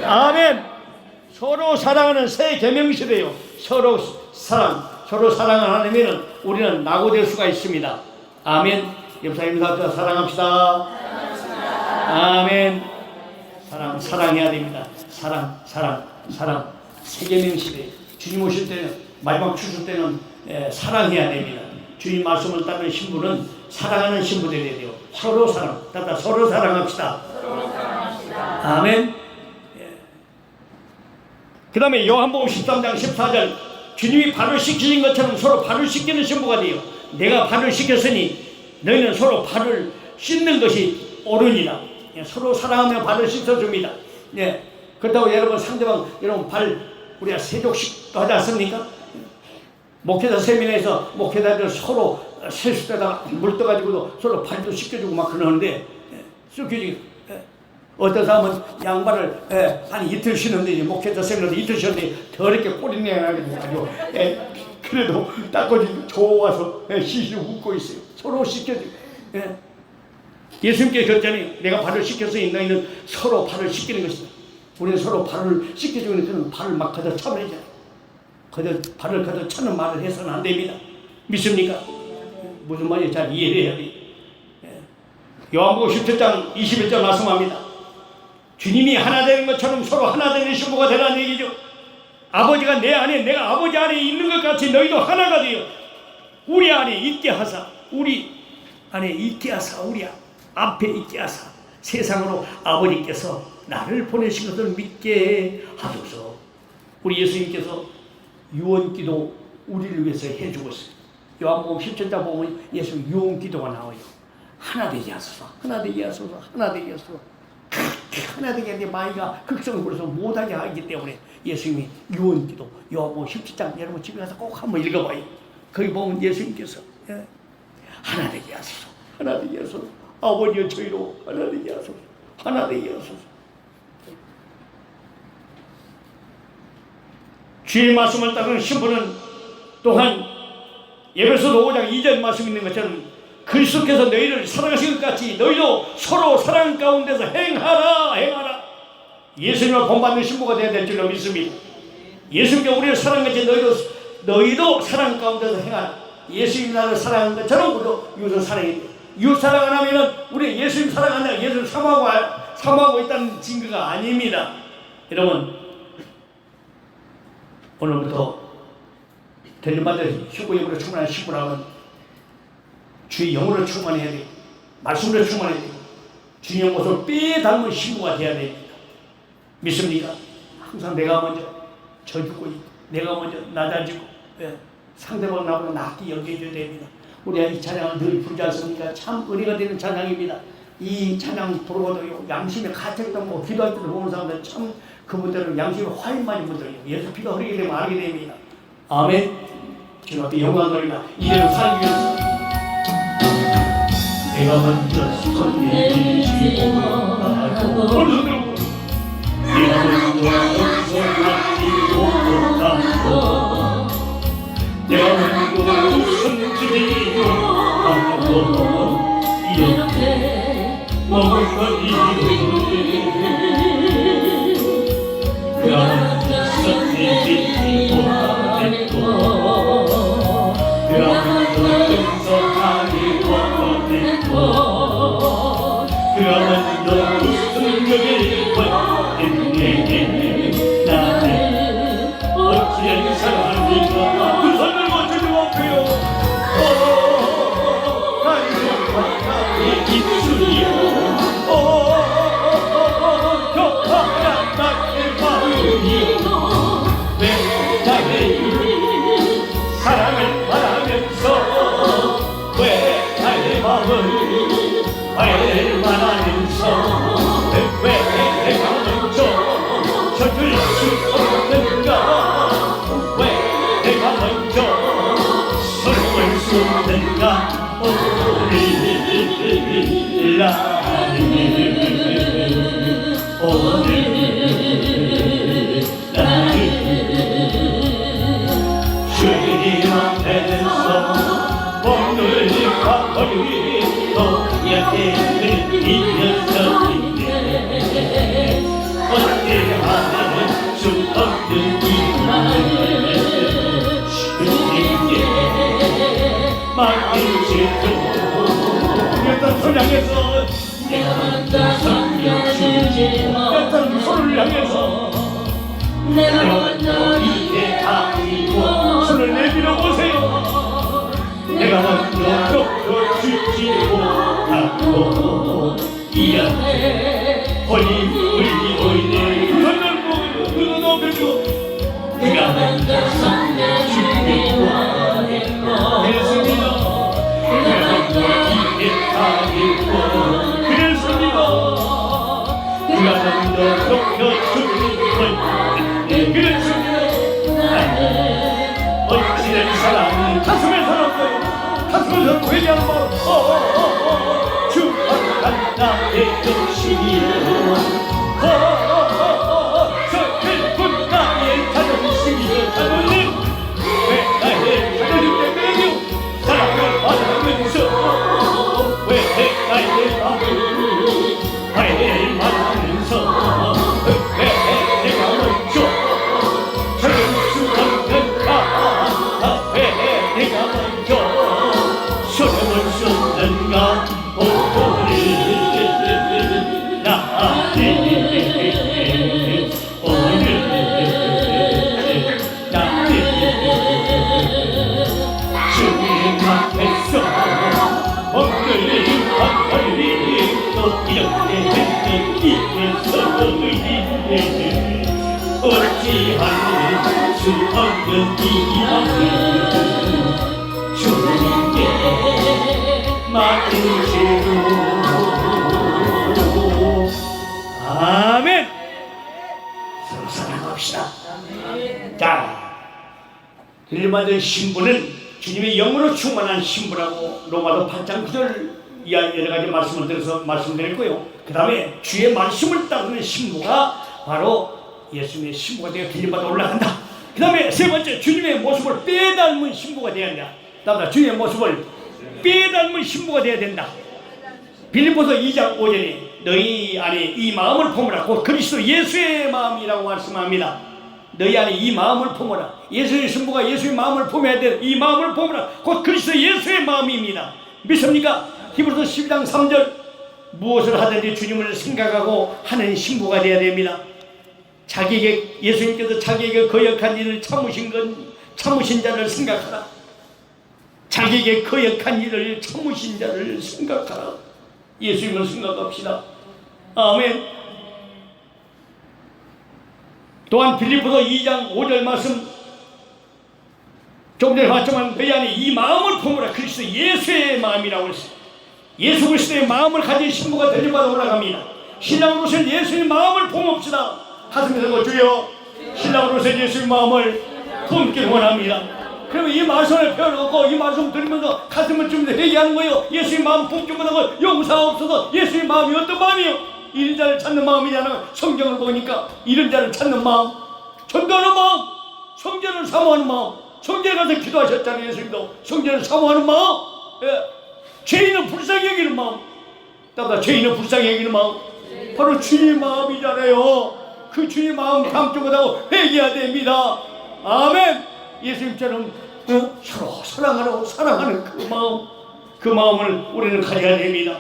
아멘. 서로 사랑하는 새 계명 시대요. 서로 사랑을 하려면 우리는 낙오될 수가 있습니다. 아멘. 옆 사람 인사합니다. 사랑합시다. 아멘. 사랑해야 됩니다. 사랑. 새 계명 시대. 주님 오실 때는 마지막 추수 때는 사랑해야 됩니다. 주님 말씀을 따르는 신부는 사랑하는 신부들이 돼야 돼요. 서로 사랑합시다. 아멘. 그 다음에 요한복음 13장 14절 주님이 발을 씻기신 것처럼 서로 발을 씻기는 신부가 돼요. 내가 발을 씻겼으니 너희는 서로 발을 씻는 것이 옳으니라. 서로 사랑하며 발을 씻어줍니다. 그렇다고 여러분 상대방 여러분 발 우리가 세족식도 하지 않습니까? 목회자 세미나에서 목회자들 서로 세수대다가 물 떠가지고도 서로 발도 씻겨주고 막 그러는데 씻겨주기 어떤 사람은 양발을 한 이틀 신었는데 목회자 세미나도 이틀 신었는데 더럽게 꼬리내 나게 돼가지고 그래도 닦아주고 좋아서 시시 웃고 있어요. 서로 씻겨주고 예수님께 그랬잖아요. 내가 발을 씻겼으니 너희는 서로 발을 씻기는 것이다. 우리는 서로 발을 씻겨주는 그런 발을 막 가져 차버리잖아요. 발을 가져 차는 말을 해서는 안 됩니다. 믿습니까? 무슨 말인지 잘 이해를 해야 돼요. 요한복음 17장 21절 말씀합니다. 주님이 하나 되는 것처럼 서로 하나 되는 신부가 되라는 얘기죠. 아버지가 내 안에 내가 아버지 안에 있는 것 같이 너희도 하나가 되어 우리 안에 있게 하사 우리 안에 있게 하사 우리 앞에 있게 하사 세상으로 아버지께서 나를 보내신 것을 믿게 하소서. 우리 예수님께서 유언기도 우리를 위해서 해주고 있어요. 요한복음 17장 보면 예수 유언기도가 나와요. 하나 되게 하소서. 하나 되게 하소서. 하나 되게 하소서. 하나 되게 하는데 마귀가 극성을 부려서 못하게 하기 때문에 예수님이 유언기도 요한복음 17장 여러분 집에 가서 꼭 한번 읽어봐요. 거기 보면 예수님께서 하나 되게 하소서. 하나 되게 하소서. 아버지여 저희로 하나 되게 하소서. 하나 되게 하소서. 주의 말씀을 따르는 신부는 또한 에베소서 5장 2절 말씀 있는 것처럼 그리스도께서 너희를 사랑하신 것 같이 너희도 서로 사랑 가운데서 행하라. 예수님을 본받는 신부가 되어야 될 줄로 믿습니다. 예수님께 우리를 사랑하지 너희도 사랑 가운데서 행하라. 예수님 나를 사랑하는 것처럼 우리도 이웃을 사랑해야 돼. 이웃 사랑 안 하면은 우리 예수님 사랑한다, 예수님 사모하고 있다는 증거가 아닙니다. 여러분, 오늘부터 들림받은 휴고용으로 충만한 신부라면 주의 영으로 충만해야 되고 말씀으로 충만해야 되고 주님의 모습을 빼닮은 신부가 되어야 됩니다. 믿습니까? 항상 내가 먼저 져주고 내가 먼저 낮아지고 상대방 나보다 낮게 여겨줘야 됩니다. 우리가 이 찬양을 늘 부르지 않습니까? 참 은혜가 되는 찬양입니다. 이 찬양 부르고도 양심에 갇혀있던 거 기도할 때도 보는 사람들 참 그분들은 양심에 화인 많이 묻어요. 예수 피가 흐르게 되면 알게 됩니다. 아멘. 주님 앞에 영광 돌리다 이제는 살기 위해서 내가 먼저 손 내밀지 못하고 내가 먼저 손 못하고 내가 먼저 손들지 못하고 이렇게 머뭇거리는 내가 먼저 손 내밀지 못하고 내가 먼저 근성하기 원했고 그가 먼저 승격을 원했네 나는 어찌하여 사랑합니까 그 손을 먼저 앞에요 나의 입술이요 격하다 나의 마음이요 왜 나의 사랑을 말하면서 왜 나의 마음을 말하면서 왜 내가 먼저 져줄 수 없는가 왜 내가 먼저 서러울 수 없는가 오늘 주님 앞에서 몸을 버리고 약해를 이겨서인데 어떻게 하면 수 없는 이만을 주님께 맡기시고 어떤 손 향해서 내가 먼저 섬겨주지 어떤 손을 향해서 내가 먼저 이해하고 손을 내밀어 보세요. 내가 먼저 덮어주지 못하고 이 앞에 혼이 울리고 있네. 눈을 보고 눈을 높여주고 내가 먼저 섬겨주지 못했고 그랬습니다. 내가 먼저 이해하고 그랬습니다. 내가 먼저 덮어주지 못했네. 그랬습니다. 어찌된 사랑이 가슴에 살았어요. 가슴에 살고 회개하는 마음 주악한 나의 정신이요 서글픈 나의 자존심이요 자존심 왜 나의 자존심 때문에 사랑을 받으면서 왜 나의 마음을 화해를 말하면서 왜 내가 먼저 저럴 수 없는가 왜 내가 먼저 서러울 수 없는가 오늘 나의 주님 앞에서 엉클리 또 이렇게 이에서 의인을 어찌할 수 없는 이 마음을 주님께 맡기시고 아멘. 서로 사랑합시다. 자, 들림받은 신부는 주님의 영으로 충만한 신부라고 로마서 8장 9절 여러 가지 말씀을 들어서 말씀드렸고요. 그 다음에 주의 말씀을 따르는 신부가 바로 예수님의 신부가 되어 들림받아 올라간다. 그 다음에 세 번째 주님의 모습을 빼닮은 신부가 되어야 한다. 따라 주의 모습을 빼닮은 신부가 되어야 된다. 빌립보서 2장 5절에 너희 안에 이 마음을 품으라. 곧 그리스도 예수의 마음이라고 말씀합니다. 너희 안에 이 마음을 품으라. 예수의 신부가 예수의 마음을 품어야 돼. 이 마음을 품으라. 곧 그리스도 예수의 마음입니다. 믿습니까? 히브리서 12장 3절 무엇을 하든지 주님을 생각하고 하는 신부가 되어야 됩니다. 자기에게 예수님께서 자기에게 거역한 일을 참으신 자를 생각하라. 자기에게 거역한 일을 참으신 자를 생각하라. 예수님을 생각합시다. 아멘. 또한 빌립보서 2장 5절 말씀 조금 전에 봤지만 너희 안에 이 마음을 품으라. 그리스도 예수의 마음이라고 했어요. 예수 그리스도의 마음을 가진 신부가 되려받아 올라갑니다. 신랑으로서 예수의 마음을 품읍시다. 가슴에 들고 주여 신랑으로서 예수의 마음을 품길 원합니다. 그러면 이 말씀을 펴놓고 이 말씀 들으면서 가슴을 좀 회개하는 거예요. 예수의 마음 품기 원하고 용서하옵소서. 예수의 마음이 어떤 마음이요? 이런 자를 찾는 마음이잖아요. 성경을 보니까 이런 자를 찾는 마음, 전도하는 마음, 성전을 사모하는 마음, 성전에 가서 기도하셨잖아요. 예수님도 성전을 사모하는 마음, 죄인은 불쌍히 여기는 마음, 따라 죄인은 불쌍히 여기는 마음, 바로 주님의 마음이잖아요. 그 주님의 마음 감지 못하고 회개해야 됩니다. 아멘. 예수님처럼 서로 사랑하는 그 마음을 우리는 가져야 됩니다.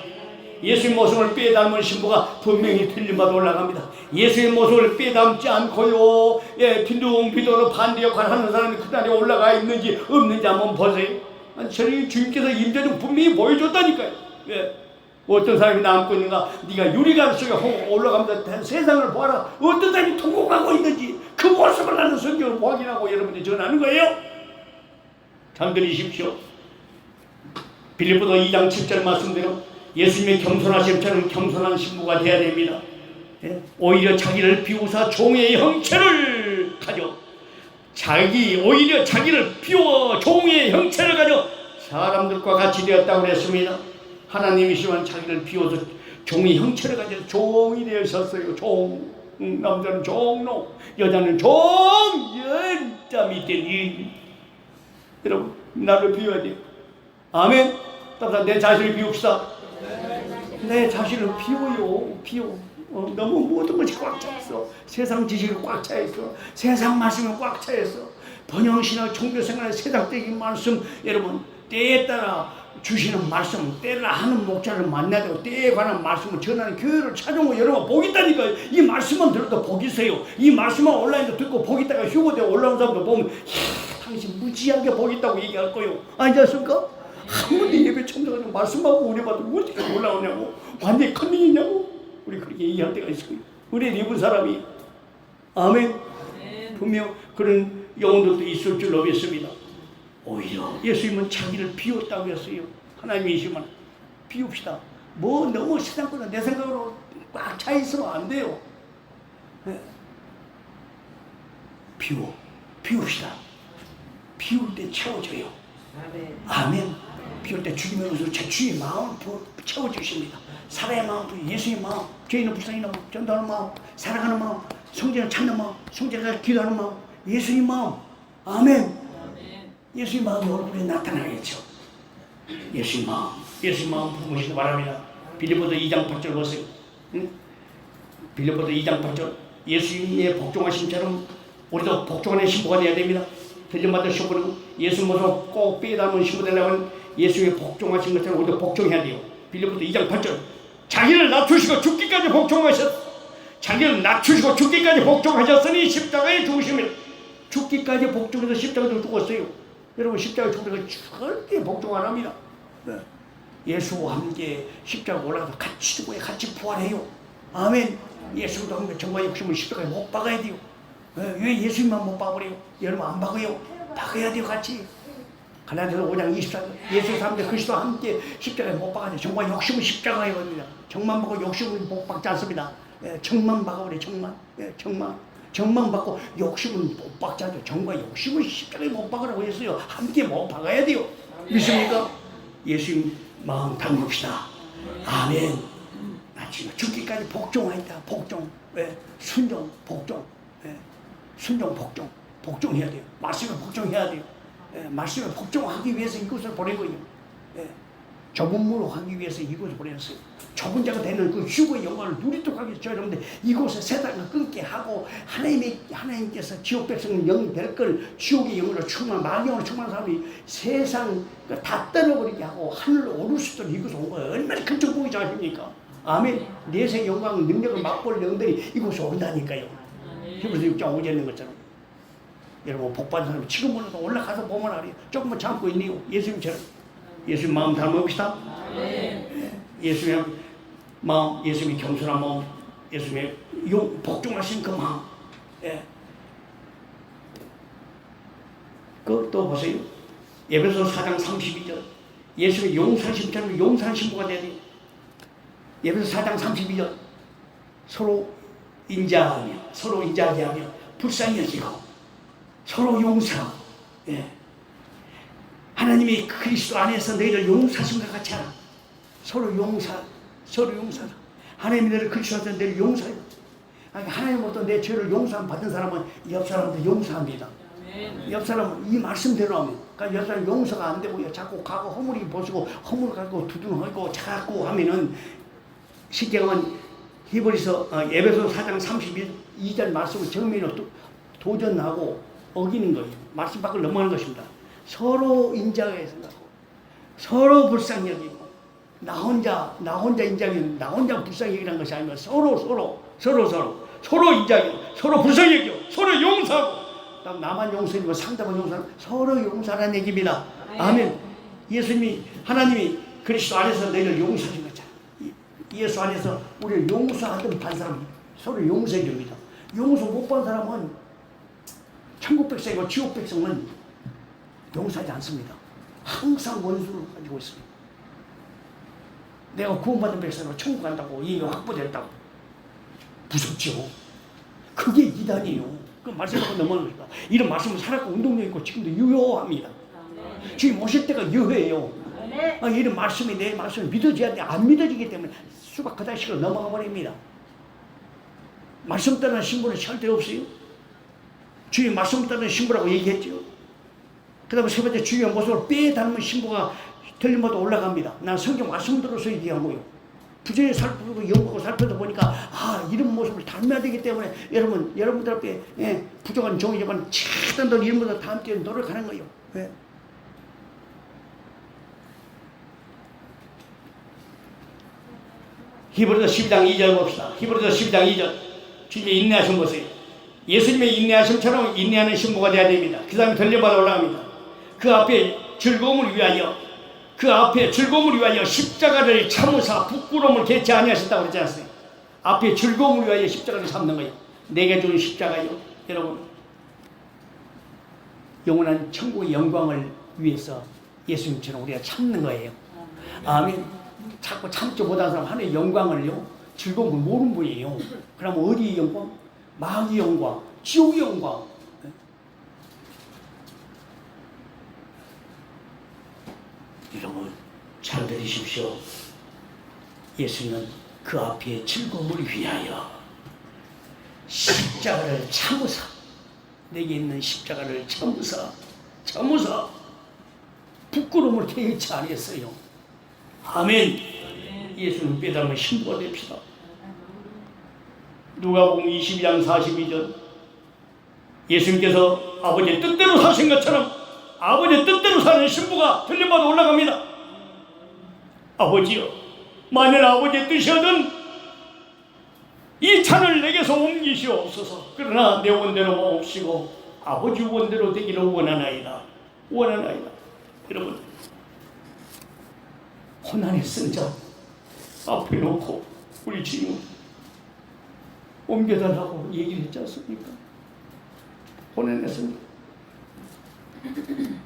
예수의 모습을 빼닮은 신부가 분명히 들림받아 올라갑니다. 예수의 모습을 빼닮지 않고요, 빈둥빈둥으로 반대 역할을 하는 사람이 그 자리에 올라가 있는지 없는지 한번 보세요. 저는 주님께서 임재중 분명히 보여줬다니까요. 어떤 사람이 남고 있는가, 네가 유리관 속에 올라가면서 세상을 보아라. 어떤 사람이 통곡하고 있는지 그 모습을 나는 성경을 확인하고 여러분들이 전하는 거예요. 잘 들으십시오. 빌립보서 2장 7절 말씀대로 예수님의 겸손하심처럼 겸손한 신부가 되어야 됩니다. 오히려 자기를 비우사 종의 형체를 가져 오히려 자기를 비워 종의 형체를 가져 사람들과 같이 되었다고 했습니다. 하나님이시면 자기를 비워서 종의 형체를 가져 종이 되셨어요. 종. 남자는 종로, 여자는 종연자 밑에 인. 여러분 나를 비워야 돼요. 아멘. 따라서 내 자신을 비웁시다. 내 자신을 비워. 너무 모든 것이 꽉 차있어. 세상 지식이 꽉 차있어. 세상 말씀이 꽉 차있어. 번영신학 종교생활의 세상적인 말씀, 여러분 때에 따라 주시는 말씀, 때를 하는 목자를 만나야 되고 때에 관한 말씀을 전하는 교회를 찾아온 거 여러분 복 있다니까요. 이 말씀만 들어도 복 있어요. 이 말씀만 온라인도 듣고 복 있다가 휴고되어 올라온 사람도 보면 당신 무지하게 복 있다고 얘기할 거예요. 아니지 않습니까? 한 번도 예배 참석하고 말씀하고 은혜받고 어떻게 올라오냐고, 완전히 컨닝이냐고 우리 그렇게 얘기할 때가 있어요. 은혜 입은 사람이. 아멘. 분명 그런 영혼들도 있을 줄로 믿습니다. 오히려 예수님은 자기를 비웠다고 했어요. 하나님이시면 비웁시다. 뭐 너무 세상보다 내 생각으로 꽉 차 있으면 안 돼요. 비웁시다. 비울 때 채워져요. 아멘. 비울 때 주님의 것으로 제 주의 마음을 채워주십니다. 사랑의 마음, 예수의 마음, 죄인은 불쌍히 마음, 전도하는 마음, 사랑하는 마음, 성전을 찾는 마음, 성전을 기도하는 마음, 예수의 마음. 아멘. 예수의 마음이 얼굴에 나타나겠죠. 예수의 마음 품으시기 바랍니다. 빌립보서 2장 8절 보세요. 빌립보서 2장 8절 예수님의 복종하심처럼 우리도 복종하는 신부가 되어야 됩니다. 들림받은 신부는 예수 모습 꼭 빼닮은 신부 되려면 예수의 복종하신 것처럼 우리도 복종해야 돼요. 빌립보서 2장 8절 자기를 낮추시고 죽기까지 복종하셨으니 십자가에 죽으시며 죽기까지 복종해서 십자가에 죽었어요. 여러분 십자가에 죽으면 절대 복종 안 합니다. 예수와 함께 십자가에 올라가서 같이 죽고 같이 부활해요. 아멘. 예수도 함께 정말 욕심을 십자가에 못 박아야 돼요. 왜 예수님만 못 박으래요? 여러분 안 박아요. 박아야 돼요. 같이. 갈라디아서 5장 24절 예수 사람들 그리스도와 함께 십자가에 못 박아야 돼요. 정말 욕심은 십자가에 겁니다. 정만 박고 욕심은 못 박지 않습니다. 정만 박아버려요. 정만 받고 욕심은 못 박자죠. 정과 욕심은 십자가에 못 박으라고 했어요. 함께 못 박아야 돼요. 믿습니까? 예수님 마음 담읍시다. 아멘. 나 지금 죽기까지 복종하겠다. 복종. 순종, 복종. 순종, 복종. 복종해야 돼요. 말씀을 복종해야 돼요. 말씀에 복종하기 위해서 이곳을 보낸 거예요. 예, 좁은 문으로 가기 위해서 이곳을 보냈어요. 좁은 자가 되는 그 휴거의 영광을 누리도록 하기 위해서 여러분들 이곳에 세상을 끊게 하고 하나님께서 지옥 백성은 영이 될 걸 지옥의 영으로 충만 마귀영으로 충만한 사람이 세상 다 떠나버리게 하고 하늘로 오를 수 있도록 이곳에 온 거예요. 얼마나 큰 축복이지 아십니까? 아멘. 내세 영광 능력을 맛볼 영들이 이곳에 온다니까요. 히브리서 6장 5절에 있는 것처럼. 여러분 복받은 사람이 지금보다도 올라가서 보면 알아요. 조금만 참고 있네요. 예수님처럼. 예수님 마음 닮읍시다. 예수님의 마음, 예수님의 겸손한 마음, 예수님의 복종하신 그 마음. 예. 그또 보세요. 에베소 4장 32절. 예수님의 용산 신부처럼 용산 신부가 돼야 돼요. 에베소 4장 32절. 서로 인자하게 하며 불쌍히 여기고 서로 용서하고. 예. 하나님이 그리스도 안에서 너희를 용서하신 것 같이 하라. 서로 용서하라. 하나님이 너를 그리스도 안에서 너를 용서해요. 하나님으로부터 내 죄를 용서함 받은 사람은 옆 사람한테 용서합니다. 옆 사람은 이 말씀대로 하면, 그러니까 옆 사람 용서가 안 되고요. 자꾸 가고 허물이 보시고 허물 갖고 두둔하고 자꾸 하면은 쉽게 하면 히브리서 에베소 4장 32절 말씀을 정면으로 도전하고 어기는 거예요. 말씀 밖을 넘어가는 것입니다. 서로 인자하게 생각하고 서로 불쌍히 여기고 나 혼자 인자하기 나 혼자 불쌍히 여기라는 것이 아니라 서로 인자하고 서로 불쌍히 여기고 서로 용서하고 나만 용서하고 상대방 용서하고 서로 용서하라는 얘기입니다. 아멘. 예수님이 하나님이 그리스도 안에서 너희를 용서하신 거잖아. 예수 안에서 우리를 용서하던 반 사람 서로 용서해 줍니다. 용서 못 받은 사람은 천국 백성이고 지옥 백성은 용서하지 않습니다. 항상 원수를 가지고 있습니다. 내가 구원받은 백성으로 천국 간다고 이미 확보됐다고 무섭죠. 그게 이단이에요. 그 말씀하고 넘어가는 거니까 이런 말씀은 살았고 운동력 있고 지금도 유효합니다. 주님 오실 때가 유효해요. 이런 말씀이 내 말씀을 믿어져야 돼. 안 믿어지기 때문에 수박 그다식으로 넘어가 버립니다. 말씀 따르는 신부는 절대 없어요. 주님 말씀 따르는 신부라고 얘기했죠. 그 다음에 세 번째 주의 모습을 빼 닮은 신부가 들림마다 올라갑니다. 난 성경 말씀 들어서 얘기한 거예요. 부정히 살펴보고 연구하고 살펴다 보니까 이런 모습을 닮아야 되기 때문에 여러분들 앞에 부족한 종이지만 최단 돈 이름보다 다 함께 노력하는 거예요. 예. 히브리서 12장 2절 봅시다. 히브리서 12장 2절. 주님의 인내하심 보세요. 예수님의 인내하심처럼 인내하는 신부가 되어야 됩니다. 그 다음에 들림마다 올라갑니다. 그 앞에 즐거움을 위하여 십자가를 참으사 부끄러움을 개치 아니하셨다고 그러지 않았어요. 앞에 즐거움을 위하여 십자가를 참는 거예요. 내게 준 십자가요. 여러분 영원한 천국의 영광을 위해서 예수님처럼 우리가 참는 거예요. 아멘. 자꾸 참지 못하는 사람 하나님의 영광을요, 즐거움을 모르는 분이에요. 그러면 어디의 영광? 마귀의 영광, 지옥의 영광. 여러분 잘 들으십시오. 예수님은 그 앞에 즐거움을 위하여 십자가를 참으사, 내게 있는 십자가를 참으사 부끄러움을 개의치 아니했어요. 아멘. 예수님 빼닮은 신부가 됩시다. 누가복음 22장 42절. 예수님께서 아버지의 뜻대로 사신 것처럼 아버지의 뜻대로 사는 신부가 들림마다 올라갑니다. 아버지여, 만일 아버지의 뜻이거든 이 잔을 내게서 옮기시옵소서. 그러나 내 원대로 마옵시고 아버지 원대로 되기를 원하나이다. 여러분, 고난의 승자 앞에 놓고 우리 주님은 옮겨달라고 얘기를 했지 않습니까? 고난했습니다.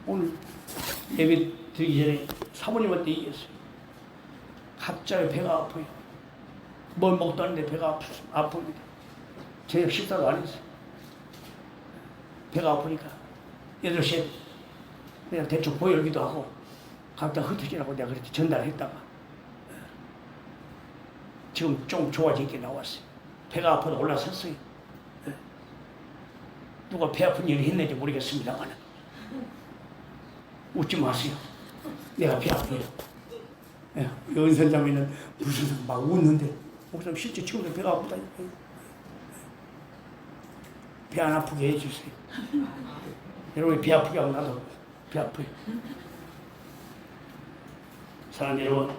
오늘 예배 드리기 전에 사모님한테 얘기했어요. 갑자기 배가 아파요. 뭘 먹도 않는데 배가 아픕니다. 저녁 식사도 안 했어요. 배가 아프니까 8시에 내가 대충 보여주기도 하고 갑자기 흩어지라고 내가 그렇게 전달했다가 지금 좀 좋아지게 나왔어요. 배가 아파도 올라섰어요. 누가 배 아픈 일을 했는지 모르겠습니다만 웃지 마세요. 내가 배 아파요. 예, 연선자매는 무슨 막 웃는데 목사님 실제 지금도 배가 아프다니까. 배 안 아프게 해주세요. 여러분 배 아프게 하고 나도 배 아파요. 사랑하는 여러분,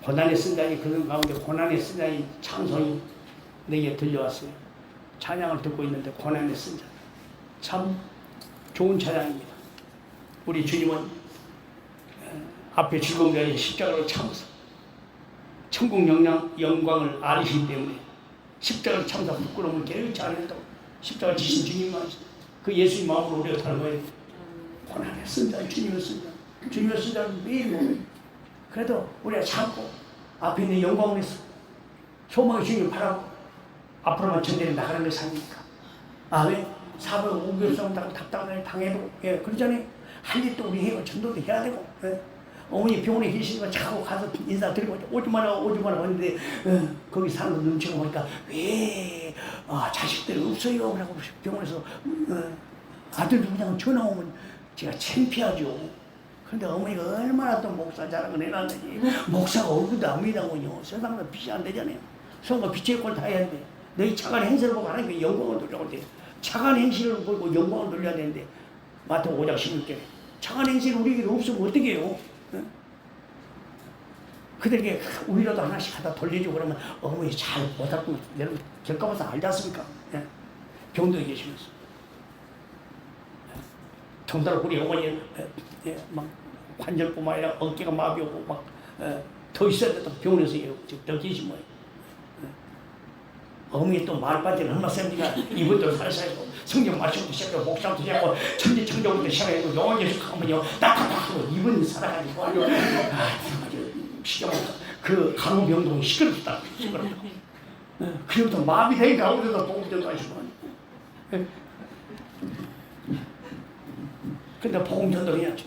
고난의 쓴자니 그런 가운데 고난의 쓴자니 찬송이 내게 들려왔어요. 찬양을 듣고 있는데 고난의 쓴자 참 좋은 찬양입니다. 우리 주님은 앞에 즐거운 자리 십자가를 참으사 천국 영광을 아시기 때문에 십자가를 참사 부끄러움을 개의치 않는다고 십자가 지신 주님만 그 예수님 마음으로 우리가 다른 거예요. 고난의 쓴자 주님의 쓴자 주님의 쓴자는 매일 먹어요. 그래도 우리가 참고 앞에 있는 영광을 위해서 소망의 주님을 바라고 앞으로만 전대를 나가는 것이 아닙니까? 왜? 사업을 옮겨 싸운다고 답답하게 당해도 그러잖아요. 할 일도 우리 해요. 전도도 해야 되고 어머니 병원에 계시니까 자꾸 가서 인사드리고 오지마라 하는데 거기 사람도 눈치가 보니까 왜 자식들이 없어요? 라고 병원에서 아들도 그냥 전화 오면 제가 창피하죠. 근데 어머니가 얼마나 또 목사 자랑을 해놨는지 목사가 얼굴도 안 믿다군요. 세상에서 빛이 안 되잖아요. 성과 빛의 꼴 다 해야 돼. 너희 착한 행실을 보고 하나님께 영광을 돌려고 돼. 착한 행실을 보고 영광을 돌려야 되는데 마태복음 5장 16절에 착한 행실이 우리에게 없으면 어떻게 해요? 그들에게 우리라도 하나씩 하다 돌려주고 그러면 어머니 잘 못하고 여러분 겪어봐서 알지 않습니까? 병동에 계시면서 정말 우리 어머니 막 관절뿐만 아니라 어깨가 마비오고 막 더 있어야 된다 병원에서 더 계신 거예요. 어머니 또 말바지는 얼마 셉니까? 이분들 살살고 성경 말씀부터 시작하고 목사부터 시작하고 천지창조부터 시작하고 영원예수 하면요 딱딱하고 이분 살아가지고 아주 시켜먹다 그 간호병동이 시끄럽다. 그리고부터 마비되니까 아무데도 복음전도 하시고 근데 복음전도 해야죠.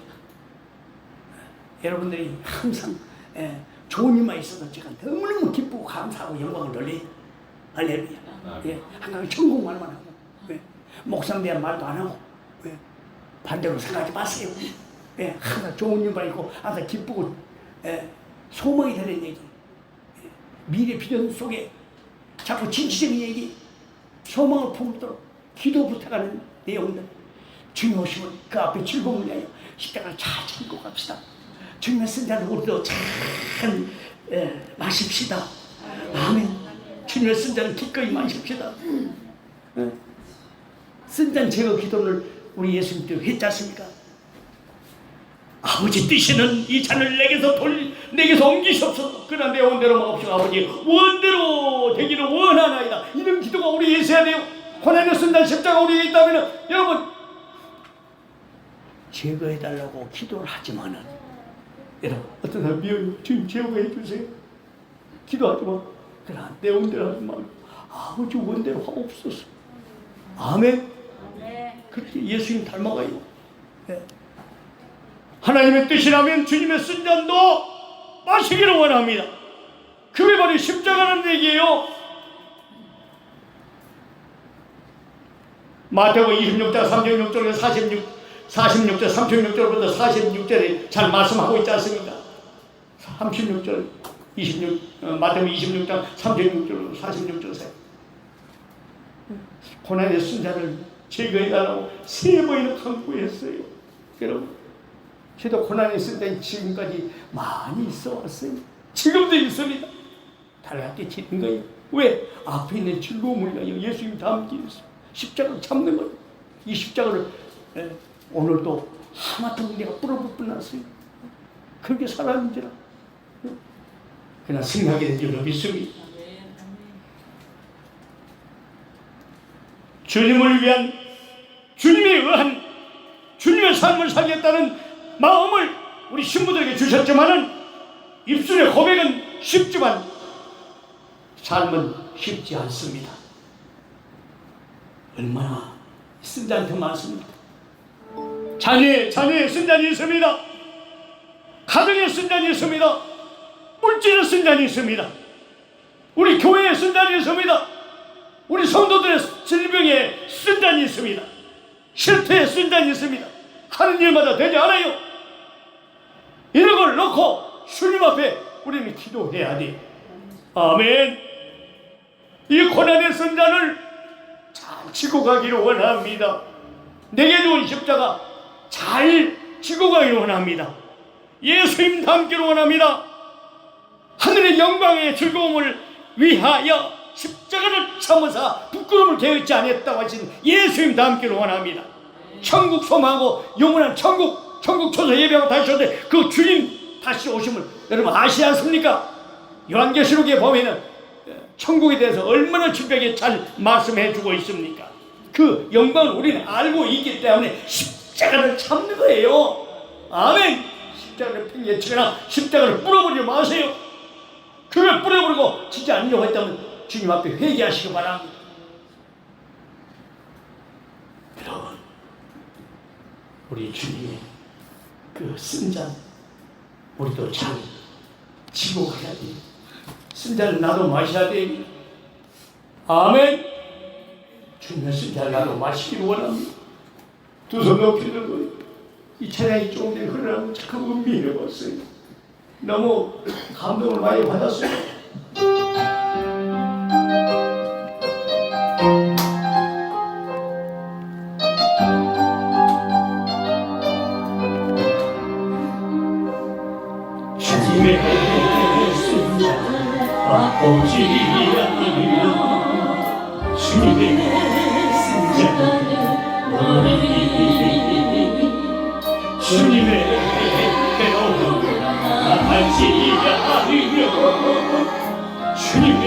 여러분들이 항상 좋은 일만 있어도 제가 너무너무 기쁘고 감사하고 영광을 돌려요. 할렐루야. 항상 천국말만 하고 목사에 대한 말도 안 하고 반대로 생각하지 마세요. 항상 좋은 일만 있고 항상 기쁘고 소망이 되는 얘기, 미래 비전 속에 자꾸 진취적인 얘기, 소망을 품도록 기도 부탁하는 내용들, 주님 오시면 그 앞에 즐거움을 위하여 십자가를 잘 참고 갑시다. 주님의 쓴자를 우리도 잘 마십시다. 아멘. 주님의 쓴자를 기꺼이 마십시다. 쓴잔 제거 기도를 우리 예수님도 했지 않습니까? 아버지 뜻이는 이 잔을 내게서 옮기시옵소서. 그러나 내 원대로 먹읍시오. 아버지 원대로 되기를 원하나이다. 이런 기도가 우리 예수 해야 돼요. 고난의 쓴잔 십자가 우리에게 있다면 여러분 제거해달라고 기도를 하지만은 여러분 어떤 사람 미워요. 주님 제거해 주세요. 기도하지 마. 그러나 내 원대로 하지 마. 아버지 원대로 하옵소서. 아멘. 그렇게 예수님 닮아가요. 하나님의 뜻이라면 주님의 쓴잔도 마시기를 원합니다. 그게 바로 십자가라는 얘기예요. 마태복음 26장 36절에서 46절 36절부터 46절에 잘 말씀하고 있지 않습니까? 36절 26 마태복음 26장 36절부터 46절 사이 고난의 순자를 제거해달라고 3번이나 강구했어요. 여러분 저도 고난의 순자는 지금까지 많이 있어 왔어요. 지금도 있습니다. 달갑게 지는 거예요. 왜? 앞에 있는 즐거움을 위하여 예수님 담기 위해서 십자가를 참는 거예요. 이 십자가를 오늘도 하마터면 내가 뿌려붙어놨어요. 그렇게 살았는지라. 그러나 승리하게 된 줄로 믿습니다. 주님을 위한 주님에 의한 주님의 삶을 살겠다는 마음을 우리 신부들에게 주셨지만은 입술의 고백은 쉽지만 삶은 쉽지 않습니다. 얼마나 쓴잔이 더 많습니까? 자녀의 쓴잔이 있습니다. 가정의 쓴잔이 있습니다. 물질의 쓴잔이 있습니다. 우리 교회의 쓴잔이 있습니다. 우리 성도들의 질병에 쓴잔이 있습니다. 실패에 쓴잔이 있습니다. 하는 일마다 되지 않아요. 이런 걸 놓고 주님 앞에 우리는 기도해야 돼. 아멘. 이 고난의 선잔을 잘 지고 가기를 원합니다. 내게 좋은 십자가 잘 지고 가기를 원합니다. 예수님 닮기를 원합니다. 하늘의 영광의 즐거움을 위하여 십자가를 참으사 부끄러움을 개의치 아니했다고 하신 예수님 닮기를 원합니다. 천국 소망하고 영원한 천국 초서 예배하고 다시 오는데 그 주님 다시 오심을 여러분 아시지 않습니까? 요한계시록에 보면은 천국에 대해서 얼마나 준비하게 잘 말씀해 주고 있습니까? 그 영광을 우리는 알고 있기 때문에 십자가를 참는 거예요. 아멘. 십자가를 팽개치거나 십자가를 뿌려버리지 마세요. 그걸 뿌려버리고 지지 않으려고 했다면 주님 앞에 회개하시기 바랍니다. 여러분, 우리 주님의 그 쓴잔 우리도 잘 지고 가야 돼요. 쓴잔을 나도 마셔야 돼요. 아멘. 주님의 쓴잔을 나도 마시기를 원합니다. 두 손 높이 들고 이 찬양이 조금 더 흐르라고 자꾸 음미해봤어요. 너무 감동을 많이 받았어요. 주님의 쓴잔 맛보지 않으며 주님의 쓴잔 주님의 괴로움을 알지 않으며 주님의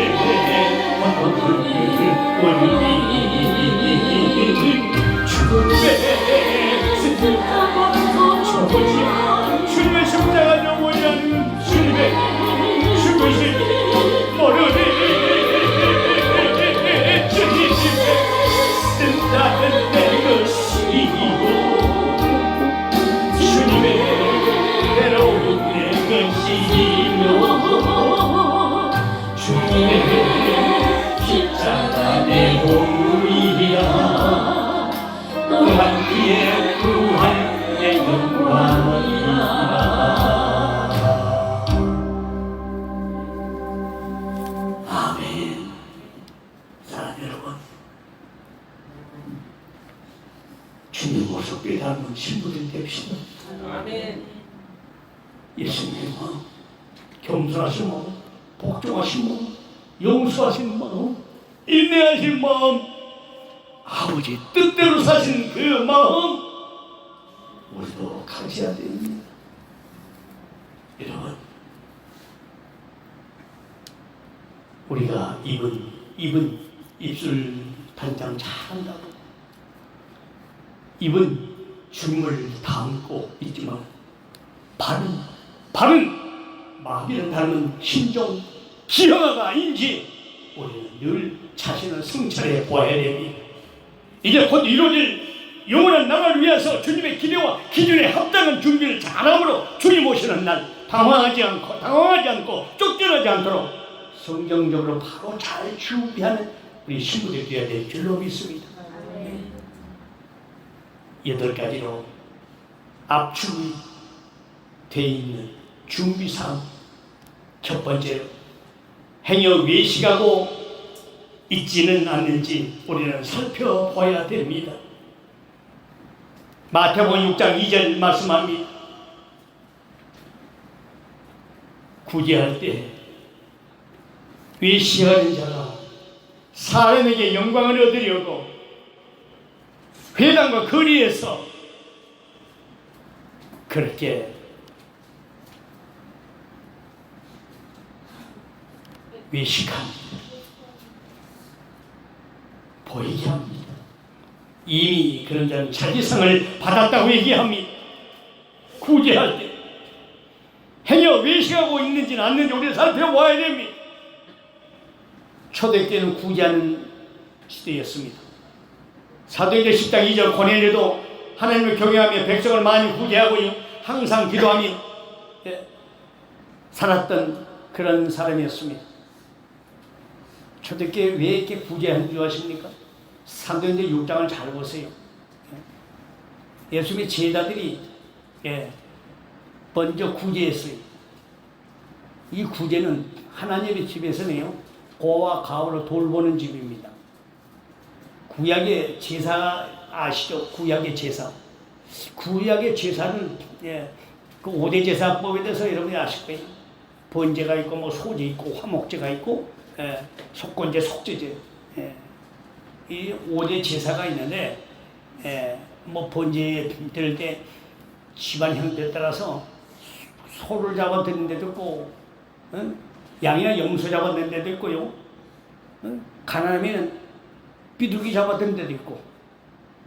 고통을 주님의 십자가 영원히 하는 주님의 죽으신 모르니 주님의 쓴다는 내 것이고 주님의 괴로운 내 것이며 주님의 십자가 내 공이야 또한 그의 구할 내 영광이야. 아멘. 사랑하는 여러분, 주님 모습에 닮은 신부들 됩시다. 아멘. 예수님의 마음, 겸손하신 마음, 복종하신 마음, 용서하신 마음, 인내하신 마음, 아버지 뜻대로 사신 그 마음 우리도 가져야 됩니다. 여러분, 우리가 입은 입술 단장 잘한다고 입은 주님을 담고 있지만 발은 마귀를 닮은 신종 기형아가인지 우리는 늘 자신을 성찰해 보아야 됩니다. 이제 곧 이루어질 영원한 나라를 위해서 주님의 기대와 기준에 합당한 준비를 잘함으로 주님 오시는 날 당황하지 않고 쫓겨나지 않도록 성경적으로 바로 잘 준비하는 우리 신부들이 되어야 될 줄로 믿습니다. 8가지로 압축이 되어 있는 준비사항. 첫 번째로 행여 외식하고 있지는 않는지 우리는 살펴봐야 됩니다. 마태복음 6장 2절 말씀합니다. 구제할 때 외식하는 자가 사람에게 영광을 얻으려고 회당과 거리에서 그렇게 외식합니다. 보이게 합니다. 이미 그런 자는 자기 상을 받았다고 얘기합니다. 구제할 때 행여 외식하고 있는지는 않는지 우리가 살펴봐야 됩니다. 초대때는 구제하는 시대였습니다. 사도행전 10장 2절 고넬료도 하나님을 경외하며 백성을 많이 구제하고 항상 기도하며 살았던 그런 사람이었습니다. 초대교회 왜 이렇게 구제하는 줄 아십니까? 사도행전 6장을 잘 보세요. 예수님의 제자들이 먼저 구제했어요. 이 구제는 하나님의 집에서는요, 고와 가오를 돌보는 집입니다. 구약의 제사 아시죠? 구약의 제사. 구약의 제사는 그 5대 제사법에 대해서 여러분이 아실 거예요. 번제가 있고 뭐 소제 있고 화목제가 있고 속건제, 속죄제. 이 5대 제사가 있는데 뭐 번제 드릴 때 집안 형태에 따라서 소를 잡아 드는 데도 있고 양이나 염소 잡아 드는 데도 있고요. 가난하면 비둘기 잡아 드는 데도 있고,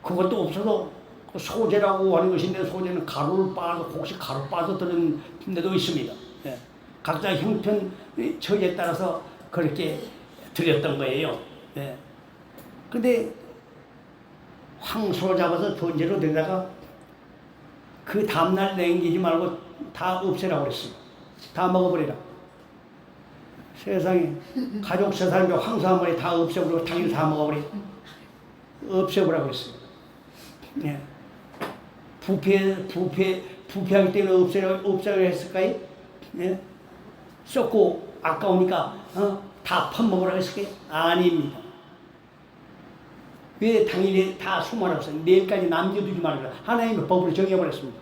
그것도 없어도 소제라고 하는 것인데, 소제는 가루를 빻아서 혹시 가루 빻아서 드는 데도 있습니다. 각자 형편 처지에 따라서 그렇게 드렸던 거예요. 근데 황소 잡아서 번제로 드다가 그 다음날 남기지 말고 다 없애라고 그랬어요. 다 먹어버리라. 세상에 가족 세 사람이 황소 한 마리 다 없애버리고 당연히 다 먹어버려. 없애버리라고 했어요. 부패하기 때문에 없애라고 했을까요? 썩고 아까우니까 다 퍼먹으라고 했을까요? 아닙니다. 왜 당연히 다 소멸했어요? 내일까지 남겨두지 말라. 하나님의 법으로 정해버렸습니다.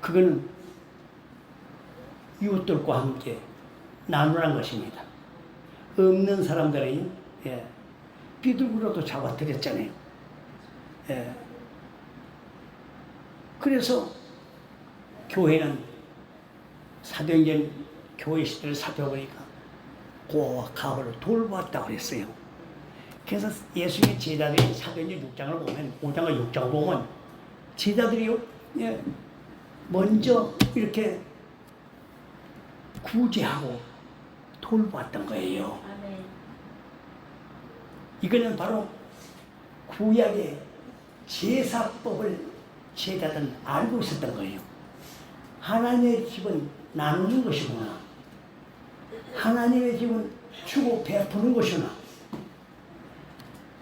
그거는 이웃들과 함께 나누라는 것입니다. 없는 사람들이 비둘기로도 잡아드렸잖아요. 그래서 교회는 사도행전 교회 시대를 살펴보니까 고와 가오를 돌보았다고 그랬어요. 그래서 예수님의 제자들이 사도행전 6장을 보면, 5장과 6장을 보면 제자들이요, 먼저 이렇게 구제하고 돌보았던 거예요. 이거는 바로 구약의 제사법을 제자들은 알고 있었던 거예요. 하나님의 집은 나누는 것이구나. 하나님의 집은 주고 베푸는 것이구나.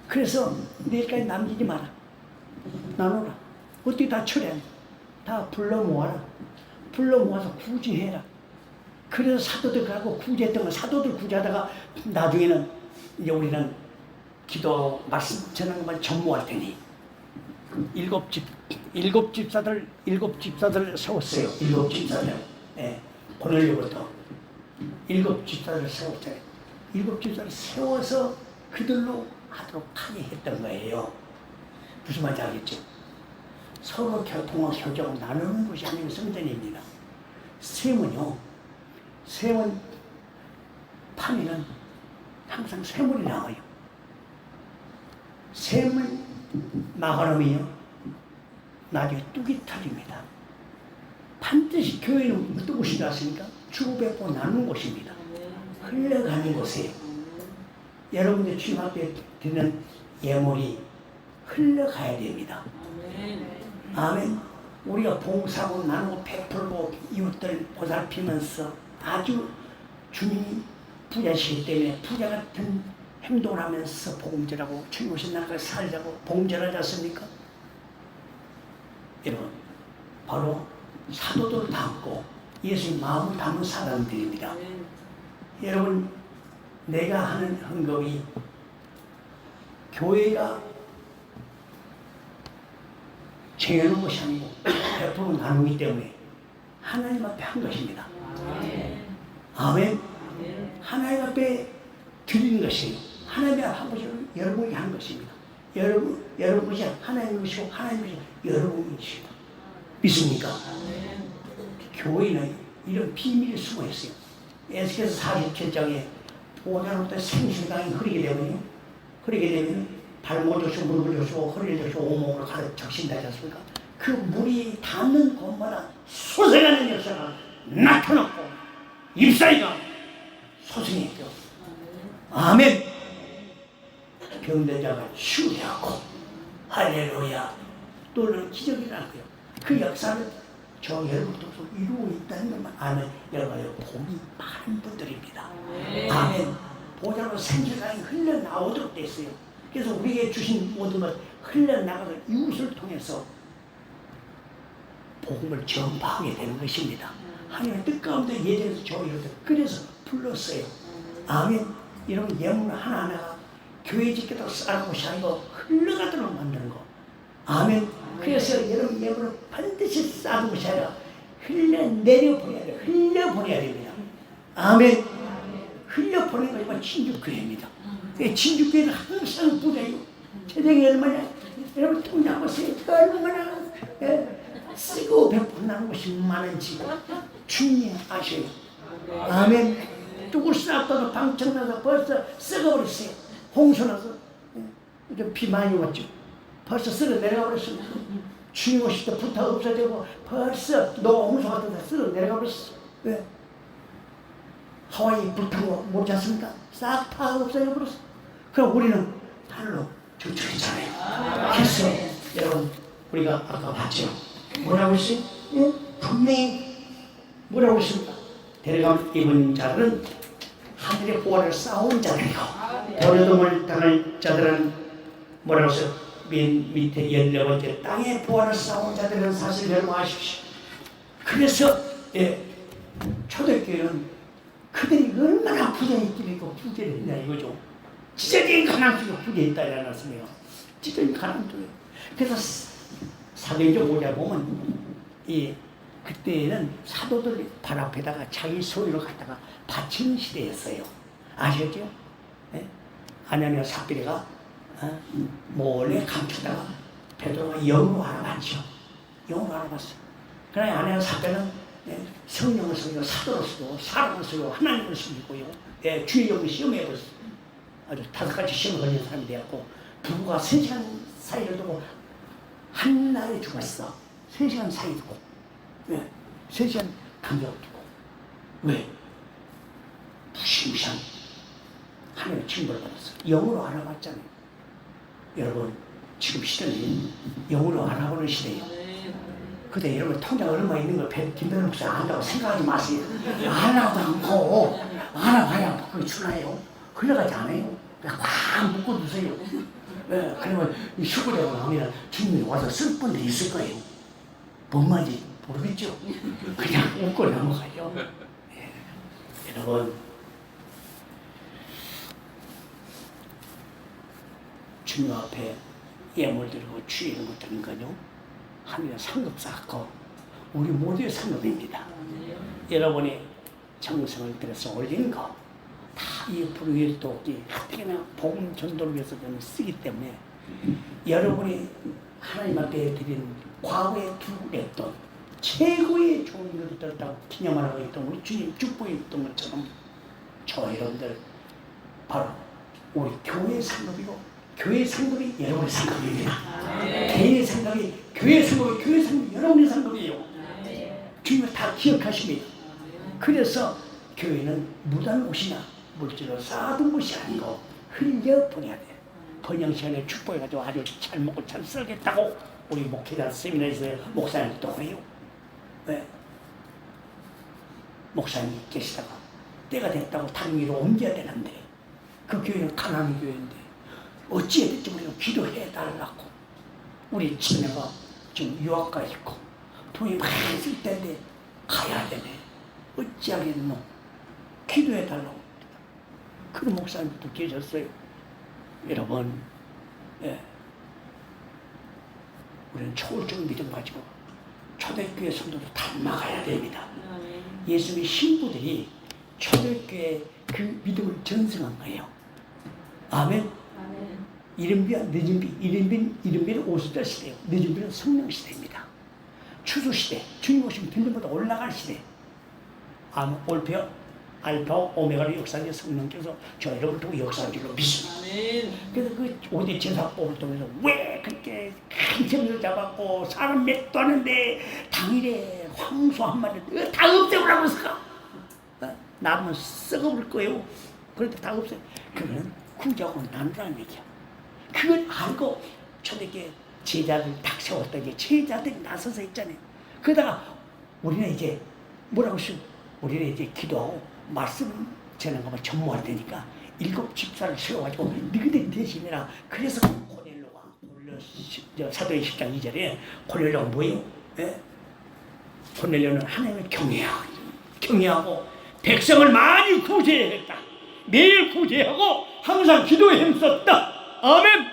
그래서 내일까지 남기지 마라. 나눠라. 어떻게 다 처리해. 다 불러 모아라. 불러 모아서 구제해라. 그래서 사도들 가고 구제했던 거, 사도들 구제하다가 나중에는 이제 우리는 기도 말씀 전하는 것만 전무할 테니 일곱 집사들 세웠어요. 일곱 집사들. 고넬료부터 일곱 집사를 세웠어요. 일곱 집사를 세워서 그들로 하도록 하게 했던 거예요. 무슨 말인지 알겠죠? 서로 교통과 효정을 나누는 것이 아니고 성전입니다. 샘은 파면은 항상 샘물이 나와요. 샘을 막아놓으면 나중에 뚝이 터집니다. 반드시 교회는 어떤 곳인지 아십니까? 주고 베푸고 나누는 곳입니다. 흘러가는 곳에 여러분들 주님 앞에 드리는 예물이 흘러가야 됩니다. 아멘. 우리가 봉사하고 나누고 베풀고 이웃들 보살피면서 아주 주님이 부자시기 때문에 부자 같은 행동을 하면서 복음전하고 주님 오신 나라를 살자고 복음전하지 않습니까? 여러분, 바로 사도들을 담고 예수님 마음을 담은 사람들입니다. 여러분, 내가 하는 헌금이 교회가 정해놓은 것이 아니고 베풀고 나누기 때문에 하나님 앞에 한 것입니다. 아멘. 하나님 앞에 드리는 것이에요. 하나님 앞에 한 것이 여러분이 한 것입니다. 여러분 것이 하나님 것이고 하나님 것이 여러분 것입니다. 믿습니까? 교회는 이런 비밀이 숨어 있어요. 에스겔서 47장에 보좌로부터 생수강이 흐르게 되면 발목을 조시고 무릎을 조시고 허리를 조시고 온몸으로 가득 적신다지 않습니까? 그 물이 닿는 곳마다 소생하는 역사가 나타났고 입사이가 소생했죠. 아멘. 병든 자가 치유되었고 할렐루야. 또는 기적이라는 거예요. 그 역사를 저 여러분도 이루고 있다는 것만 아는 여러분의 복이 많은 분들입니다. 아멘. 보좌로 생수강이 흘러나오도록 됐어요. 그래서 우리에게 주신 모든 것 흘러나가서 이웃을 통해서 복음을 전파하게 되는 것입니다. 하나님의 뜻 가운데 예전에서 저희를 그래서 불렀어요. 아멘. 여러분 예물 하나하나가 교회 짓겠다고 쌓은 것이 아니고 흘러가도록 만드는 거. 아멘. 그래서 여러분 예물을 반드시 쌓은 것이 아니라 흘러내려보내야 돼요. 흘려보내야 됩니다. 아멘. 흘려보내는 것이 바로 진주교회입니다. 진주교회는 항상 부자예요. 재정이 얼마냐? 여러분 통장 보세요. 얼마나 쓰고 베푼다는 것이 많은지 주님 아셔요. 아멘. 누굴 쌓았다도 방청나서 벌써 썩어버렸어요. 홍수나서 비 많이 왔죠. 벌써 썩어 내려가 버렸습니다. 주님 오실 때 부터 없어지고 벌써 노홍수 같은 데 썩어 내려가 버렸어. 왜? 하와이 불타고 모르지 않습니까? 싹 다 없어져 버렸어. 그럼 우리는 달로 저쪽이잖아요. 그래서 여러분 우리가 아까 봤죠. 뭐라고 했어요? 예? 분명히 뭐라고 했습니까? 데려감 입은 자들은 하늘의 보화를 쌓아온 자들이고 버려둠을 당할 자들은 뭐라고 했어요? 맨 밑에 14번째 땅의 보화를 쌓아온 자들은 사실 여러분 아십시오. 그래서 초대교회는 그들이 얼마나 부자였길래 부자를 했냐 이거죠. 지적인 가난 속에 부자했다 이라 말씀이에요. 지적인 가난 속에. 그래서 사도행전 5장 보면 그때는 사도들 발 앞에다가 자기 소유를 갖다가 바치는 시대였어요. 아셨죠? 네? 아냐냐 삽비리가 몰래 감추다가 베드로가 영으로 알아봤죠. 영으로 알아봤어. 그러나 아냐냐 삽비리는 성령을 쓰고 사도를 쓰고 사람을 쓰고 하나님을 쓰고요. 주의 영을 시험해버렸어. 아주 5가지 시험을 걸린 사람이 되었고 부부가 3시간 사이를 두고 한 날에 죽었어. 3시간 사이 두고. 왜? 3시간 간격 두고. 왜? 무시무시한 하나님의 징벌을 받았어. 영으로 알아봤잖아요. 여러분 지금 시대는 영으로 알아보는 시대예요. 근데 여러분 통장 얼마 있는 걸 김대중 목사 안다고 생각하지 마세요. 알아도 않고 알아봐야 그게 주나요? 흘러가지 않아요. 그냥 꽉 묶어두세요. 네, 그러면 이 수고되고 나면 주님이 와서 쓸 분들이 있을 거예요. 뭔 말인지 모르겠죠? 그냥 웃고 넘어가요. 네. 여러분 주님 앞에 예물 드리고 주의를 못하는 거요. 하늘의 상급 쌓고 우리 모두의 상급입니다. 여러분이 정성을 들여서 올린 거 다 이 불의의 돕기 어떻게나 복음 전도를 위해서 저는 쓰기 때문에 여러분이 하나님 앞에 드린 과거에 두고랬던 최고의 좋은 일을 들었다고 기념하라고 했던 우리 주님 축복했던 것처럼 저 여러분들 바로 우리 교회의 상급이고 교회의 상급이 여러분의 상급입니다. 개인의 상급이 교회의 상급이 교회의 상급이 여러분의 상급이에요. 주님을 다 기억하십니다. 그래서 교회는 무단 옷이나 물질로 쌓아둔 것이 아니고 흘려보내야 돼. 번영 시간에 축복해가지고 아주 잘 먹고 잘 살겠다고 우리 목회자 세미나에서 목사님도 그래요. 왜? 목사님이 계시다가 때가 됐다고 다른 길로 옮겨야 되는데 그 교회는 가난한 교회인데 어찌해야 될지 우리가 기도해 달라고. 우리 친애가 지금 유학가 있고 돈이 많이 쓸 때인데 가야 되네. 어찌하겠노? 기도해 달라고. 그런 목사님도 계셨어요. 여러분, 우리는 초월적 믿음 가지고 초대교회 성도를 닮아가야 됩니다. 예수님의 신부들이 초대교회 그 믿음을 전승한 거예요. 아멘. 이른비와 늦은비, 이른비는 오수절 시대예요. 늦은비는 성령 시대입니다. 추수 시대, 주님 오시면 빌림보다 올라갈 시대. 올페어, 알파, 오메가를 역사하는 성령께서 저 여러분을 통해 역사한 줄로 믿습니다. 그래서 그 5대 제사법을 통해서 왜 그렇게 큰 점을 잡았고 사람 몇도 하는데 당일에 황소 한 마리를 다 없애보라고 했을까? 남은 썩어버릴 거예요. 그런데 다 없애요. 그거는 구자고 난다는 얘기야. 그걸 알고 초대교회 제자들 딱 세웠다. 이제 제자들이 나서서 있잖아요. 그러다가 우리는 이제 뭐라고 했어요? 우리는 이제 기도하고 말씀 전하는 것만 전무할 테니까 7 집사를 세워가지고 너희들 대신해라. 그래서 고넬료가 사도의 10장 2절에 고넬료가 뭐예요? 예? 고넬료는 하나님을 경외하고 백성을 많이 구제했다. 매일 구제하고 항상 기도에 힘썼다. 아멘.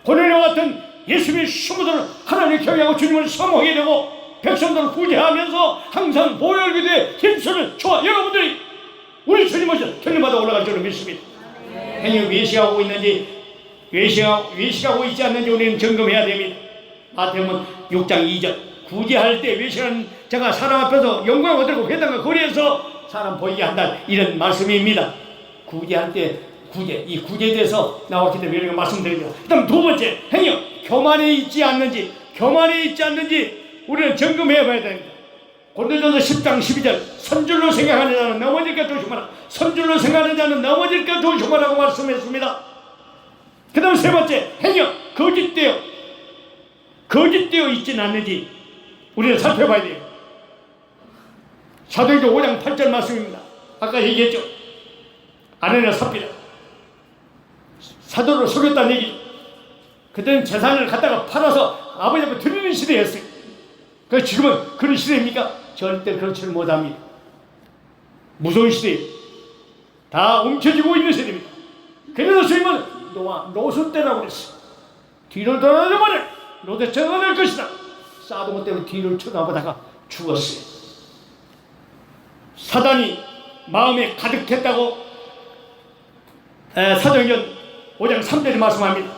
고넬료 같은 예수님의 신부들은 하나님을 경외하고 주님을 사모하게 되고 백성들을 구제하면서 항상 보혈기도에 힘쓰는 저와 여러분들이 우리 주님 앞에 천리마다 올라갈 줄을 믿습니다. 행여 외식하고 있는지 외식하고 있지 않는지 우리는 점검해야 됩니다. 마태복음 6장 2절 구제할 때 외식하는 자가 사람 앞에서 영광을 얻고 회당과 거리에서 사람 보이게 한다, 이런 말씀입니다. 구제할 때 이 구제에 대해서 나왔기 때문에 이렇게 말씀드립니다. 그 다음 두 번째, 행여 교만에 있지 않는지 우리는 점검해 봐야 됩니다. 고린도전서 10장 12절 선줄로 생각하는 자는 넘어질까 조심하라. 선줄로 생각하는 자는 넘어질까 조심하라고 말씀했습니다. 그 다음 세 번째, 행여 거짓되어 있지는 않는지 우리는 살펴봐야 돼요. 사도행전 5장 8절 말씀입니다. 아까 얘기했죠. 아내나 삽비라 사도를 속였다는 얘기. 그때는 재산을 갖다가 팔아서 아버지 앞에 드리는 시대였어요. 그래서 지금은 그런 시대입니까? 절대 그렇지는 못합니다. 무서운 시대예요. 다 움켜쥐고 있는 시대입니다. 그래서 주님은 노아 롯을 때라고 그랬어요. 뒤를 돌아다녀 말해. 롯의 저가 될 것이다. 사도모 때문에 뒤를 쳐다보다가 죽었어요. 사단이 마음에 가득했다고 사도행전 5장 3절에 말씀합니다.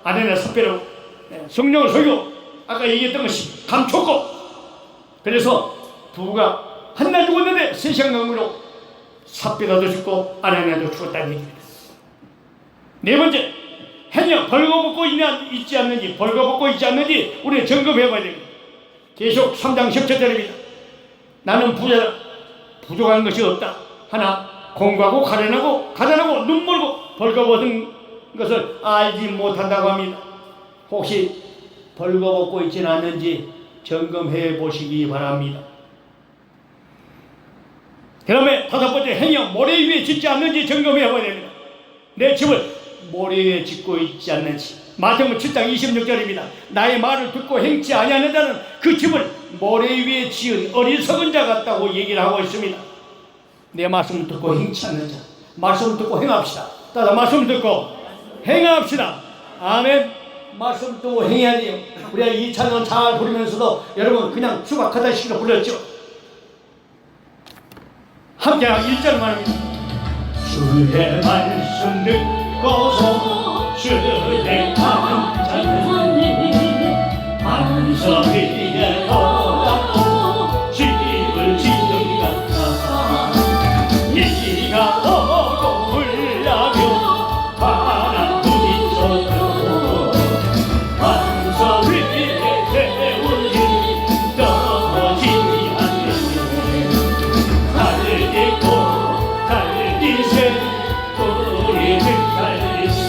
아내나 삽비라고 성령을 속이고 아까 얘기했던 것이 감췄고, 그래서 부부가 한날 죽었는데 3시간 강으로 삽비라도 죽고 아내나도 죽었다는 얘기입니다. 네 번째, 행여 벌거벗고 있지 않는지 우리는 점검해 봐야 됩니다. 계속 3장 17절입니다. 나는 부자다. 부족한 것이 없다. 하나 공부하고 가련하고 눈물고 벌거벗은 것을 알지 못한다고 합니다. 혹시 벌거벗고 있지는 않는지 점검해 보시기 바랍니다. 그 다음에 다섯 번째, 행여 모래 위에 짓지 않는지 점검해 봐야 됩니다. 내 집을 모래 위에 짓고 있지 않는지. 마태복음 7장 26절입니다. 나의 말을 듣고 행치 아니하는 자는 그 집을 모래 위에 지은 어리석은 자 같다고 얘기를 하고 있습니다. 내 말씀을 듣고 행치 않는 자, 말씀을 듣고 행합시다. 따라 말씀을 듣고 행합시다. 아멘. 말씀 듣고 행해야 돼요. 우리가 이 찬양 잘 부르면서도 여러분 그냥 수박하다시키로 불렀죠. 함께 1절만 합니다. 주의 말씀 듣고서 주의 가는 자는 반석 위에 덮고 집을 짓는 같아. 이가 오고 불나며 바람 부딪혀도 반석 위에 세운 길 넘어지지 않네. 달리고 달리세 우리는 달리세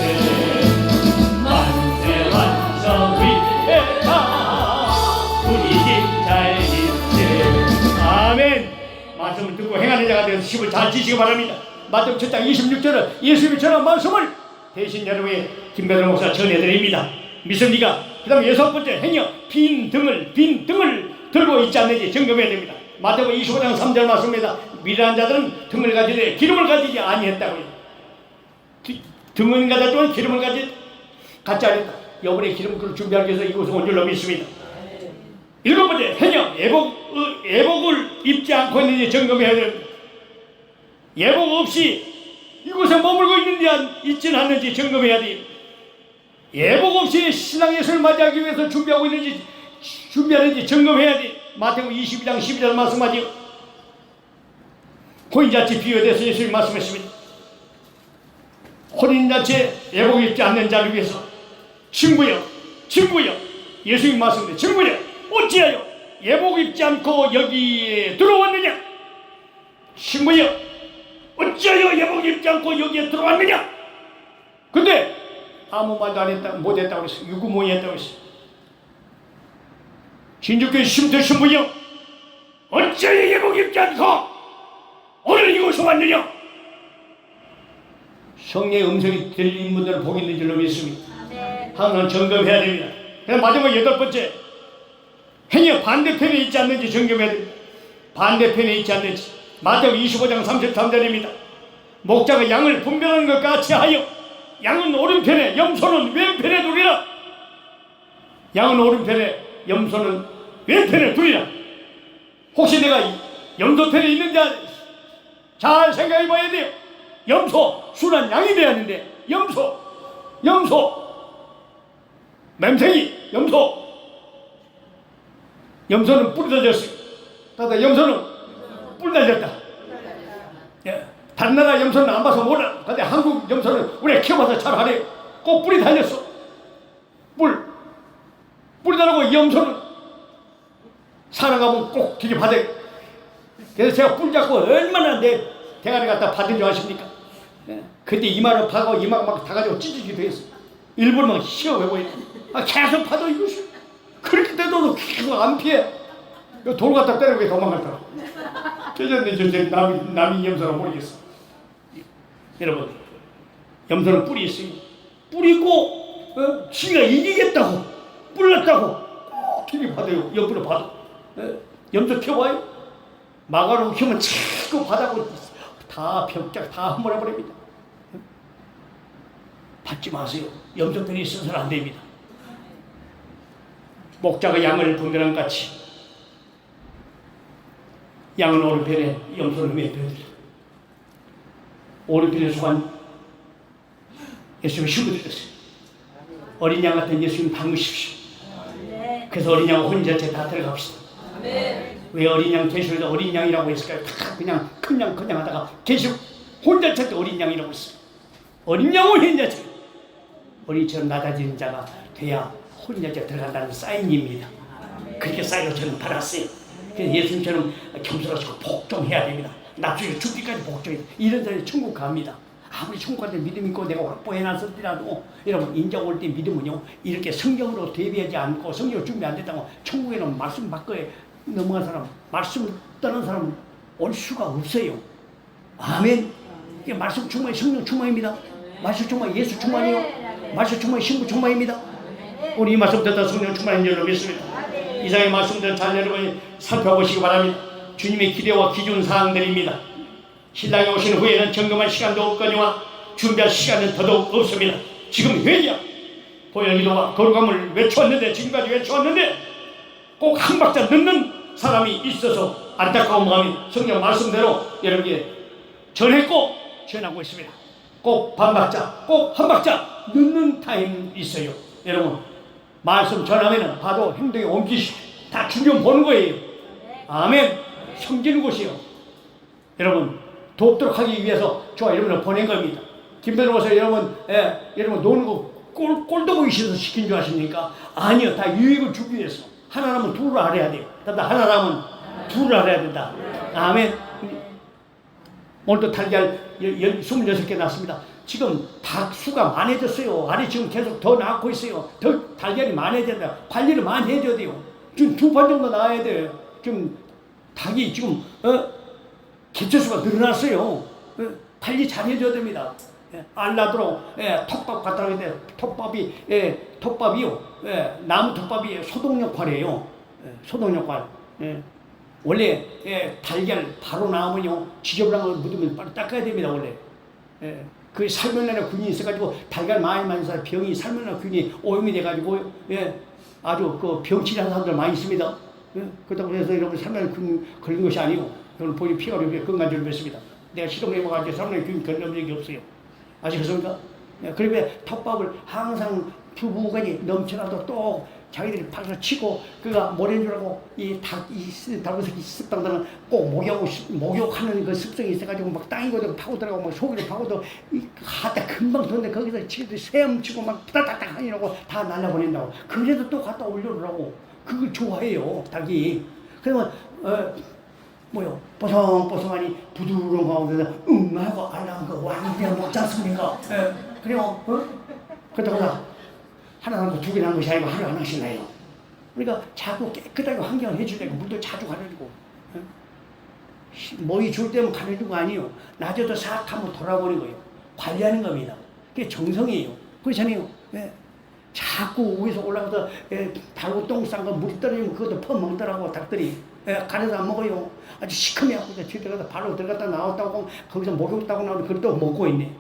만세 반석 위에 가 우리 집 달리세. 아멘. 말씀을 듣고 행하는 자가 되어서 집을 잘 지시기 바랍니다. 마태복음 7장 26절은 예수님이 전한 말씀을 대신 여러분의 김배동 목사 전해드립니다. 믿습니까? 그 다음 여섯 번째, 행여 빈 등을 들고 있지 않는지 점검해야 됩니다. 마태복음 25장 3절 말씀입니다. 미련한 자들은 등을 가지되 기름을 가지지 아니했다고요. 등은 가졌지만 기름을 갖지 않았다. 여분의 기름을 준비하기 위해서 이곳에 온 줄로 믿습니다. 일곱 번째, 행여 예복을 입지 않고 있는지 점검해야 됩니다. 예복 없이 이곳에 머물고 있지는 않는지 점검해야 돼요. 예복 없이 신랑 예수를 맞이하기 위해서 준비하는지 점검해야 돼요. 마태복음 22장 12절 말씀하지요. 혼인잔치 비유에 대해서 예수님이 말씀했습니다. 혼인잔치에 예복 입지 않는 자를 위해서 친구여 예수님이 말씀합니다. 친구여 어찌하여 예복 입지 않고 여기에 들어왔느냐? 친구여 어찌하여 예복 입지 않고 여기에 들어왔느냐? 근데 아무 말도 안 했다, 못했다고 그랬어. 유구무이했다고 그랬어. 진주교회 심도 신부여 어찌하여 예복 입지 않고 오늘 이곳에 왔느냐? 성령의 음성이 들리는 분들은 복이 있는 줄로 믿습니다. 항상 점검해야 됩니다. 그다음 마지막 8번째, 행여 반대편에 있지 않는지 점검해야 됩니다. 반대편에 있지 않는지. 마태복음 25장 33절입니다. 목자가 양을 분별하는 것 같이 하여 양은 오른편에 염소는 왼편에 두리라. 양은 오른편에 염소는 왼편에 두리라. 혹시 내가 염소 편에 있는지 잘 생각해 봐야 돼요. 염소, 순한 양이 돼야 하는데 염소 맴새기 염소는 뿔이 달렸어요. 따다 염소는 뿔 달렸다. 예. 다른 나라 염소는 안 봐서 몰라. 근데 한국 염소는 우리가 키워봐서 잘 하네요. 꼭 뿔이 달렸어. 뿔이 달고 염소는 살아가면 꼭 되게 받아요. 그래서 제가 뿔 잡고 얼마나 내 대가리 갖다 받은 줄 아십니까? 예. 그때 이마를 파고 이마가 막 다 가지고 찢어지기도 했어. 일부러 막 쉬어외고 계속 파도 이것이 그렇게 돼도 계속 안 피해. 돌 갖다 때리고 도망갔더라고. 그랬는데 남이 염소라고 모르겠어. 여러분, 염소는 뿔이 있어요. 뿔이 있고 지가 이기겠다고 뿔났다고 꼭 되게 받아요. 옆으로 받아. 염소 키워봐요. 마가로 키우면 자꾸 바닥으로 다 벽작 다 험물해버립니다. 받지 마세요. 염소편이 있어서는 안 됩니다. 목자가 양을 분별한 같이 양은 오른편에 염소는 왼편에 오른편에 속한 예수님을 신부드렸어요. 어린 양 같은 예수님 담으십시오. 그래서 어린 양 혼자체 다 들어갑시다. 왜 어린 양 계시를 어린 양이라고 했을까요? 다 그냥 큰 양 하다가 계시 혼자체 어린 양이라고 했어요. 어린 양은 혼자체 어린처럼 낮아지는 자가 돼야 혼자체 들어간다는 사인입니다. 그렇게 사인을 저는 받았어요. 그래서 예수님처럼 겸손하시고 복종해야 됩니다. 나중에 죽기까지 복종해야 됩니다. 이런 사람이 천국 갑니다. 아무리 천국 갈 때 믿음 있고 내가 확보해놨을지라도 여러분 인자 올 때 믿음은요 이렇게 성경으로 대비하지 않고 성경으로 준비 안 됐다고 천국에는 말씀 밖에 넘어간 사람 말씀 떠난 사람 올 수가 없어요. 아멘. 이게 말씀 충만이 성령 충만입니다. 말씀 충만 예수 충만이요. 말씀 충만이 신부 충만입니다. 우리 이 말씀 듣다 성령 충만인 줄로 믿습니다. 이상의 말씀들 잘 여러분이 살펴보시기 바랍니다. 주님의 기대와 기준 사항들입니다. 신랑이 오신 후에는 점검할 시간도 없거니와 준비할 시간은 더더욱 없습니다. 지금 회개야 보혈 기도와 거룩함을 외쳤는데 지금까지 외쳤는데 꼭 한 박자 늦는 사람이 있어서 안타까운 마음이 성경 말씀대로 여러분께 전했고 전하고 있습니다. 꼭 반 박자 꼭 한 박자 늦는 타임 있어요. 여러분 말씀 전하면은 바로 행동에 옮기시고 다 주님 보는 거예요. 아멘. 섬기는 곳이요. 여러분 돕도록 하기 위해서 저와 여러분을 보낸 겁니다. 김변호사 여러분, 여러분 노는 거 꼴도 보기 싫어서 시킨 줄 아십니까? 아니요, 다 유익을 주기 위해서. 하나라면 둘을 알아야 돼요. 하나라면 둘을 알아야 된다. 아멘. 오늘도 달걀 26개 났습니다. 지금 닭 수가 많아졌어요. 알이 지금 계속 더 낳고 있어요. 더 달걀이 많아져야 된다. 관리를 많이 해줘야 돼요. 지금 2판 정도 나와야 돼요. 지금 닭이 지금 개체수가 늘어났어요. 관리 잘 해줘야 됩니다. 알라도록 톱밥 갖다 놓는데 톱밥이요. 나무 톱밥이 소독 역할이에요. 소독 역할. 원래 달걀 바로 나오면요 지저분한 거 묻으면 빨리 닦아야 됩니다. 원래. 그 살모넬라 균이 있어가지고 달걀 많이 먹는 사람 병이 살모넬라 균이 오염이 돼가지고 아주 그 병치는 사람들 많이 있습니다. 그렇다고 해서 여러분 살모넬라 균 걸린 것이 아니고 여러분 본인 피가 이렇게 건강한 맺습니다. 내가 실험해봐가지고 살모넬라 균 걸린 적이 없어요. 아시겠습니까? 그러면 톱밥을 항상 부부간이 넘쳐나도 또 자기들이 박수 치고 그가 뭐라는 줄 알고 이 닭새끼 습당들은 꼭 목욕하는 그 습성이 있어가지고 막 땅이고 파고 들어가고 막 속이를 파고도 하다 금방 뒀는데 거기서 치고 세엄치고 막 따닥따닥 하니라고 다 날려보낸다고. 그래도 또 갖다 올려놓으라고. 그걸 좋아해요 닭이. 그러면 뭐요 뽀송뽀송하니 부드러운 가운데서 하고 알랑한 거 왕비야 먹지 않습니까? 그래요. 그러다가 하나 남고 2개 난 것이 아니고 하루 하나씩 나요. 그러니까 자꾸 깨끗하게 환경을 해주려고 물도 자주 가려주고 모이 줄 때면 가려준 거 아니에요. 낮에도 싹 한번 돌아보는 거예요. 관리하는 겁니다. 그게 정성이에요. 그렇잖아요. 예. 자꾸 위에서 올라가서 달고 똥 싼 거 물이 떨어지면 그것도 퍼먹더라고 닭들이. 가려서 안 먹어요. 아주 시커매하고 집에 들어가서 바로 들어갔다 나왔다고 거기서 목욕 따고 나오면 그걸 또 먹고 있네.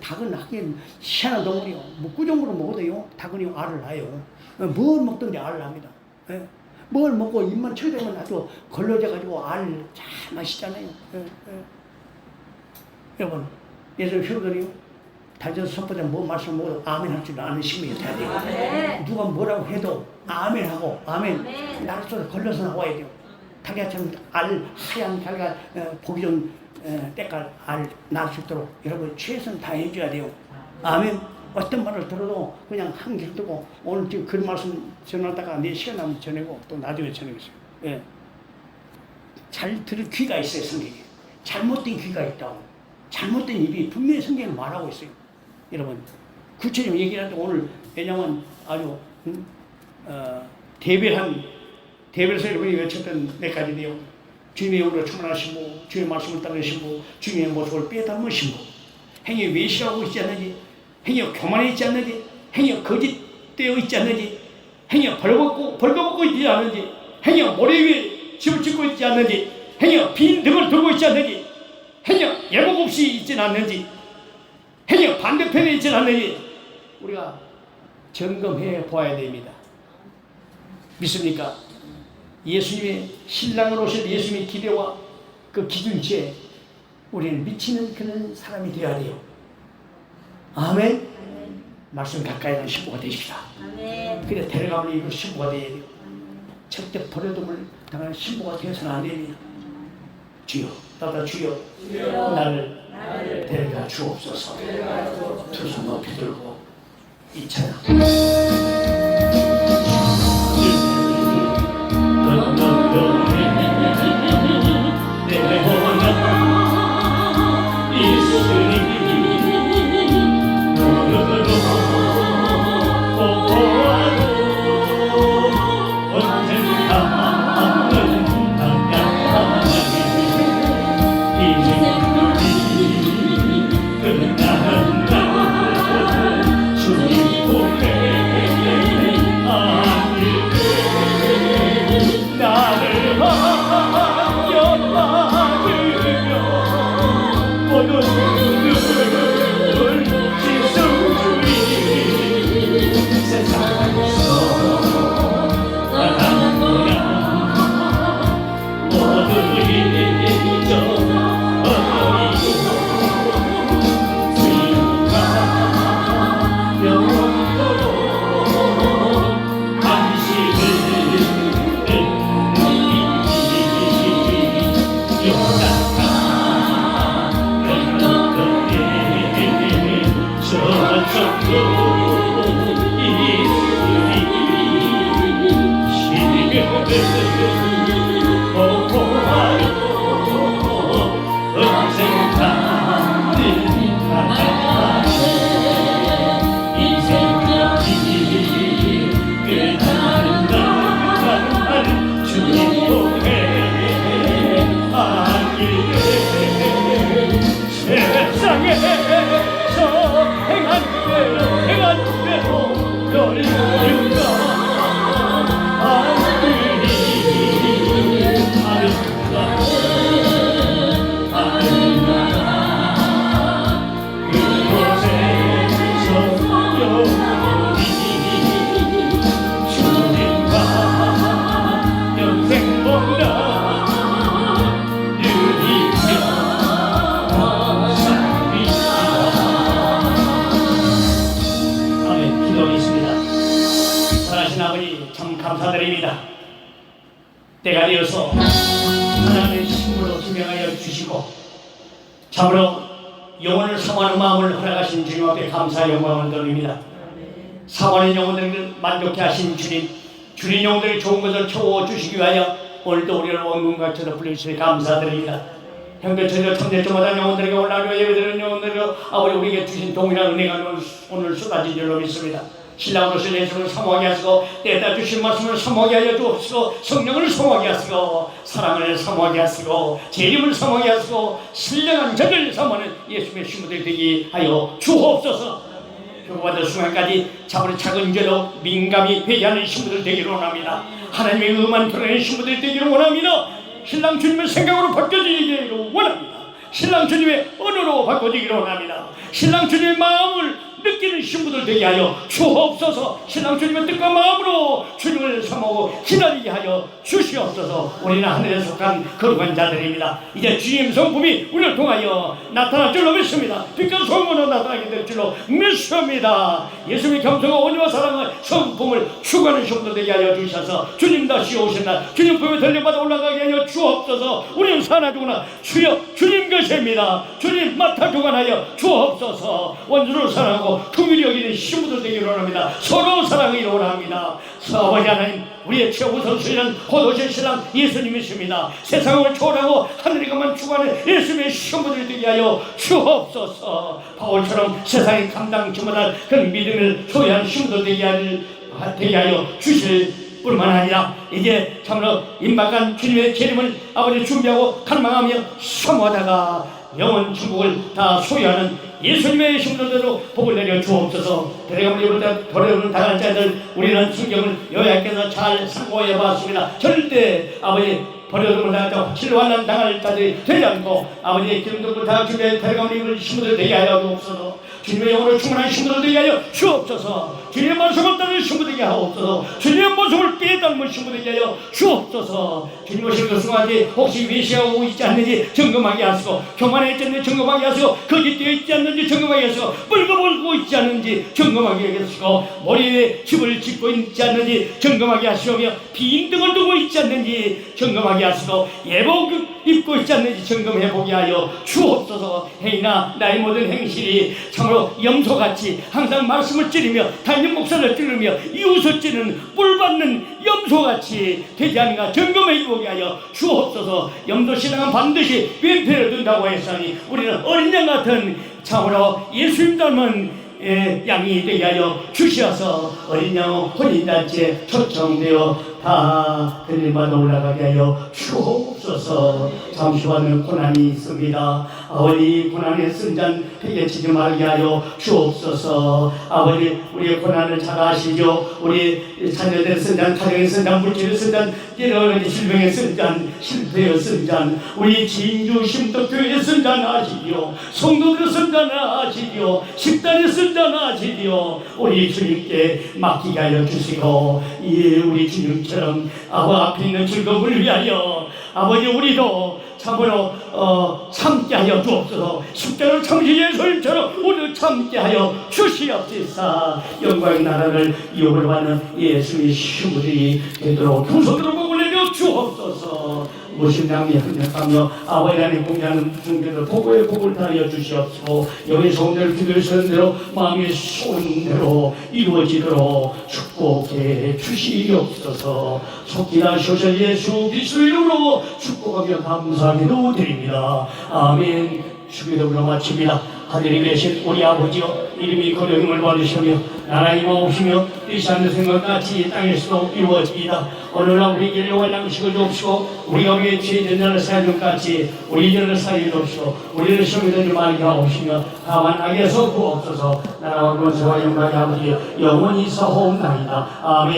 닭은 하긴 희한한 동물이요. 뭐 꾸정으로 먹어도요. 닭은 알을 낳아요. 뭘 먹든지 알을 납니다. 뭘 먹고 입만 쳐대면 아주 걸러져가지고 알 잘 마시잖아요. 여러분, 예전 효도들이요. 다져서 선포자 뭐 말씀 먹어도 아멘 할 줄 아는 신명이 돼야 돼요. 누가 뭐라고 해도 아멘 하고 아멘. 나를 속에 걸려서 나와야 돼요. 닭야처럼 알 하얀 달걀 보기 좋은 때깔 알 낳을 수 있도록 여러분 최선 다해줘야 돼요. 아멘. 어떤 말을 들어도 그냥 한 길 두고 오늘 지금 그 말씀 전하다가 4시간 남으면 전하고 또 나중에 전하겠어요. 예. 잘 들을 귀가 있어요, 성경에. 잘못된 귀가 있다고. 잘못된 입이 분명히 성경에 말하고 있어요. 여러분, 구체적으로 얘기하는데 오늘 왜냐면 아주 대별에서 여러분이 외쳤던 몇 가지 내용. 주님의 영으로 충만하시고 주의 말씀을 따르시고 주님의 모습을 빼닮으시고 행위 외식하고 있지 않는지, 행위가 교만해 있지 않는지, 행위가 거짓되어 있지 않는지, 행위가 벌거벗고 있지 않는지, 행위가 모래 위에 집을 짓고 있지 않는지, 행위가 빈 등을 들고 있지 않는지, 행위가 예복 없이 있지 않는지, 행위가 반대편에 있지 않는지 우리가 점검해 보아야 됩니다. 믿습니까? 예수님의 신랑으로 오실 예수님의 기대와 그 기준치에 우리는 미치는 그런 사람이 되어야 돼요. 아멘. 말씀 가까이 하는 신부가 되십시다. 그래 데려가면 이거 신부가 되어야 돼요. 절대 버려둠을 당하는 신부가 되어서는 안 됩니다. 주여, 나다 주여, 나를 데려가 주옵소서. 두 손 높이 들고 이 찬양. 감사드립니다. 때가 되어서 하나님의 신부로 지명하여 주시고 참으로 영혼을 사모하는 마음을 허락하신 주님 앞에 감사 영광을 돌립니다. 사모하는 영혼들을 만족해 하신 주님, 주님 영혼들이 좋은 것을 채워주시기 위하여 오늘도 우리를 원군과 쳐서 불러주시니 감사드립니다. 형제처녀 청대조마다 영혼들에게 올라가며 예배드리는 영혼들에게 아버지 우리에게 주신 동일한 은혜가 오늘 쏟아진 줄로 믿습니다. 신랑으로서 예수를 사모하게 하시고 때에다 주신 말씀을 사모하게 하여 주옵시고 성령을 사모하게 하시고 사랑을 사모하게 하시고 재림을 사모하게 하시고 신령한 저를 사모하는 예수님의 신부들 되게 하여 주옵소서. 교구받을 순간까지 자본의 작은 죄로 민감히 회개하는 신부들 되기를 원합니다. 하나님의 의만 드러내는 신부들 되기를 원합니다. 신랑 주님의 생각으로 바뀌어지기를 원합니다. 신랑 주님의 언어로 바꿔지기를 원합니다. 신랑 주님의 마음을 느끼는 신부들 되게 하여 주옵소서. 신랑 주님의 뜻과 마음으로 주님을 사모하고 기다리게 하여 주시옵소서. 우리는 하늘에 속한 거룩한 자들입니다. 이제 주님 성품이 우리를 통하여 나타날 줄로 믿습니다. 빛과 소문으로 나타나게 될 줄로 믿습니다. 예수님의 겸손과 온유와 사랑의 성품을 추구하는 신부들 되게 하여 주셔서 주님 다시 오신 날 주님 품에 들려받아 올라가게 하여 주옵소서. 우리는 사나주구나 주여 주님 것입니다. 주님 맡아 주관하여 주옵소서. 원수를 사랑하고 긍휼히 여기는 신부들 되기를 원합니다. 서로 사랑하기를 원합니다. 아버지 하나님, 우리의 최고 선수는 호도신 신랑 예수님이십니다. 세상을 초월하고 하늘에만 주관하는 예수님의 신부들 되게 하여 주옵소서. 바울처럼 세상에 감당치 못할 그런 믿음을 소유한 신부들 되게 하여 주실 뿐만 아니라 이제 참으로 임박한 주님의 재림을 아버지 준비하고 갈망하며 사모하다가 영원 천국을 다 소유하는 예수님의 신부들대로 복을 내려 주옵소서. 데려가면 이럴 버려오는 당할 자들 우리는 성경을 여호와께서 잘 상고해 봤습니다. 절대 아버지 버려둠을 당하자 실환난 당할 자들이 되지 않고 아버지의 기름도 다 주님의 데려가면 입을 신부들 되게 하여 주옵소서. 주님의 영으로 충만한 신부들 되게 하여 주옵소서. 주님의 말씀을 따르는 신부 되게 하옵소서. 주님의 모습을 깨닫는 신부 되게 하여 주옵소서. 주님 오신 그 순간에 혹시 외시하고 있지 않는지 점검하게 하시고 교만에 있지 않는지 점검하게 하시고 거짓되어 있지 않는지 점검하게 하시고 뻘거벌고 있지 않는지 점검하게 하시고 머리에 집을 짓고 있지 않는지 점검하게 하시며 빈등을 두고 있지 않는지 점검하게 하시고 예복 입고 있지 않는지 점검해보게 하여 주옵소서. 행위나 나의 모든 행실이 참으로 염소같이 항상 말씀을 찌르며 단연 목살을 찌르며 이웃을 찌르는 뿔받는 염소같이 되지 않는가 점검해보게 하여 주옵소서. 염소신앙은 반드시 왼편을 둔다고 했으니 우리는 어린 양 같은 참으로 예수님 닮은 양이 되게 하여 주시어서 어린 양 혼인잔치에 초청되어 다 들림받아 올라가게 하여 주옵소서. 잠시 후에는 고난이 있습니다. 아버지 고난의 쓴잔 회개치지 말게 하여 주옵소서. 아버지 우리의 고난을 잘 아시죠. 우리 자녀들의 쓴잔, 가정의 쓴잔, 물질의 쓴잔, 여러 가지 질병의 쓴잔, 실패의 쓴잔, 우리 진주 심덕교회의 쓴잔 아시죠. 성도들의 쓴잔 아시죠. 식단의 쓴잔 아시죠. 우리 주님께 맡기게 하여 주시고 우리 주님처럼 앞에 있는 즐거움을 위하여 아버지 우리도 참으로 참게 하여 주옵소서. 십자가를 참으신 예수님처럼 우리를 참게 하여 주시옵소서. 영광의 나라를 이용을 받는 예수의 신부들이 되도록 구속으로 복을 내려 주옵소서. 무심장미 협력하며 아버지 하나님 공개하는 중대를 보고의 복을 다하여 주시옵소서. 여기서 오늘 기도하시는 대로 마음이 쏘는 대로 이루어지도록 축복해 주시옵소서. 속기나 소설 예수 그리스도의 이름으로 축복하며 감사하기도 드립니다. 아멘. 주기도로 마칩니다. 하늘에 계신 우리 아버지여, 이름이 거룩임을 받으시며 나라의 마옵시며 뜻이 않는 생각같이 땅에서도 이루어집니다. 오늘날 우리에게 영원한 양식을 주옵시고 우리가 우리의 죄진 자를 사하는 것 같이 우리 죄를 사하여 주옵시고 우리를 시험에 들지 말게 하옵시며 다만 악에서 구옵소서. 나라와 권세와 영광의 아버지 영원히 사옵나이다. 아멘.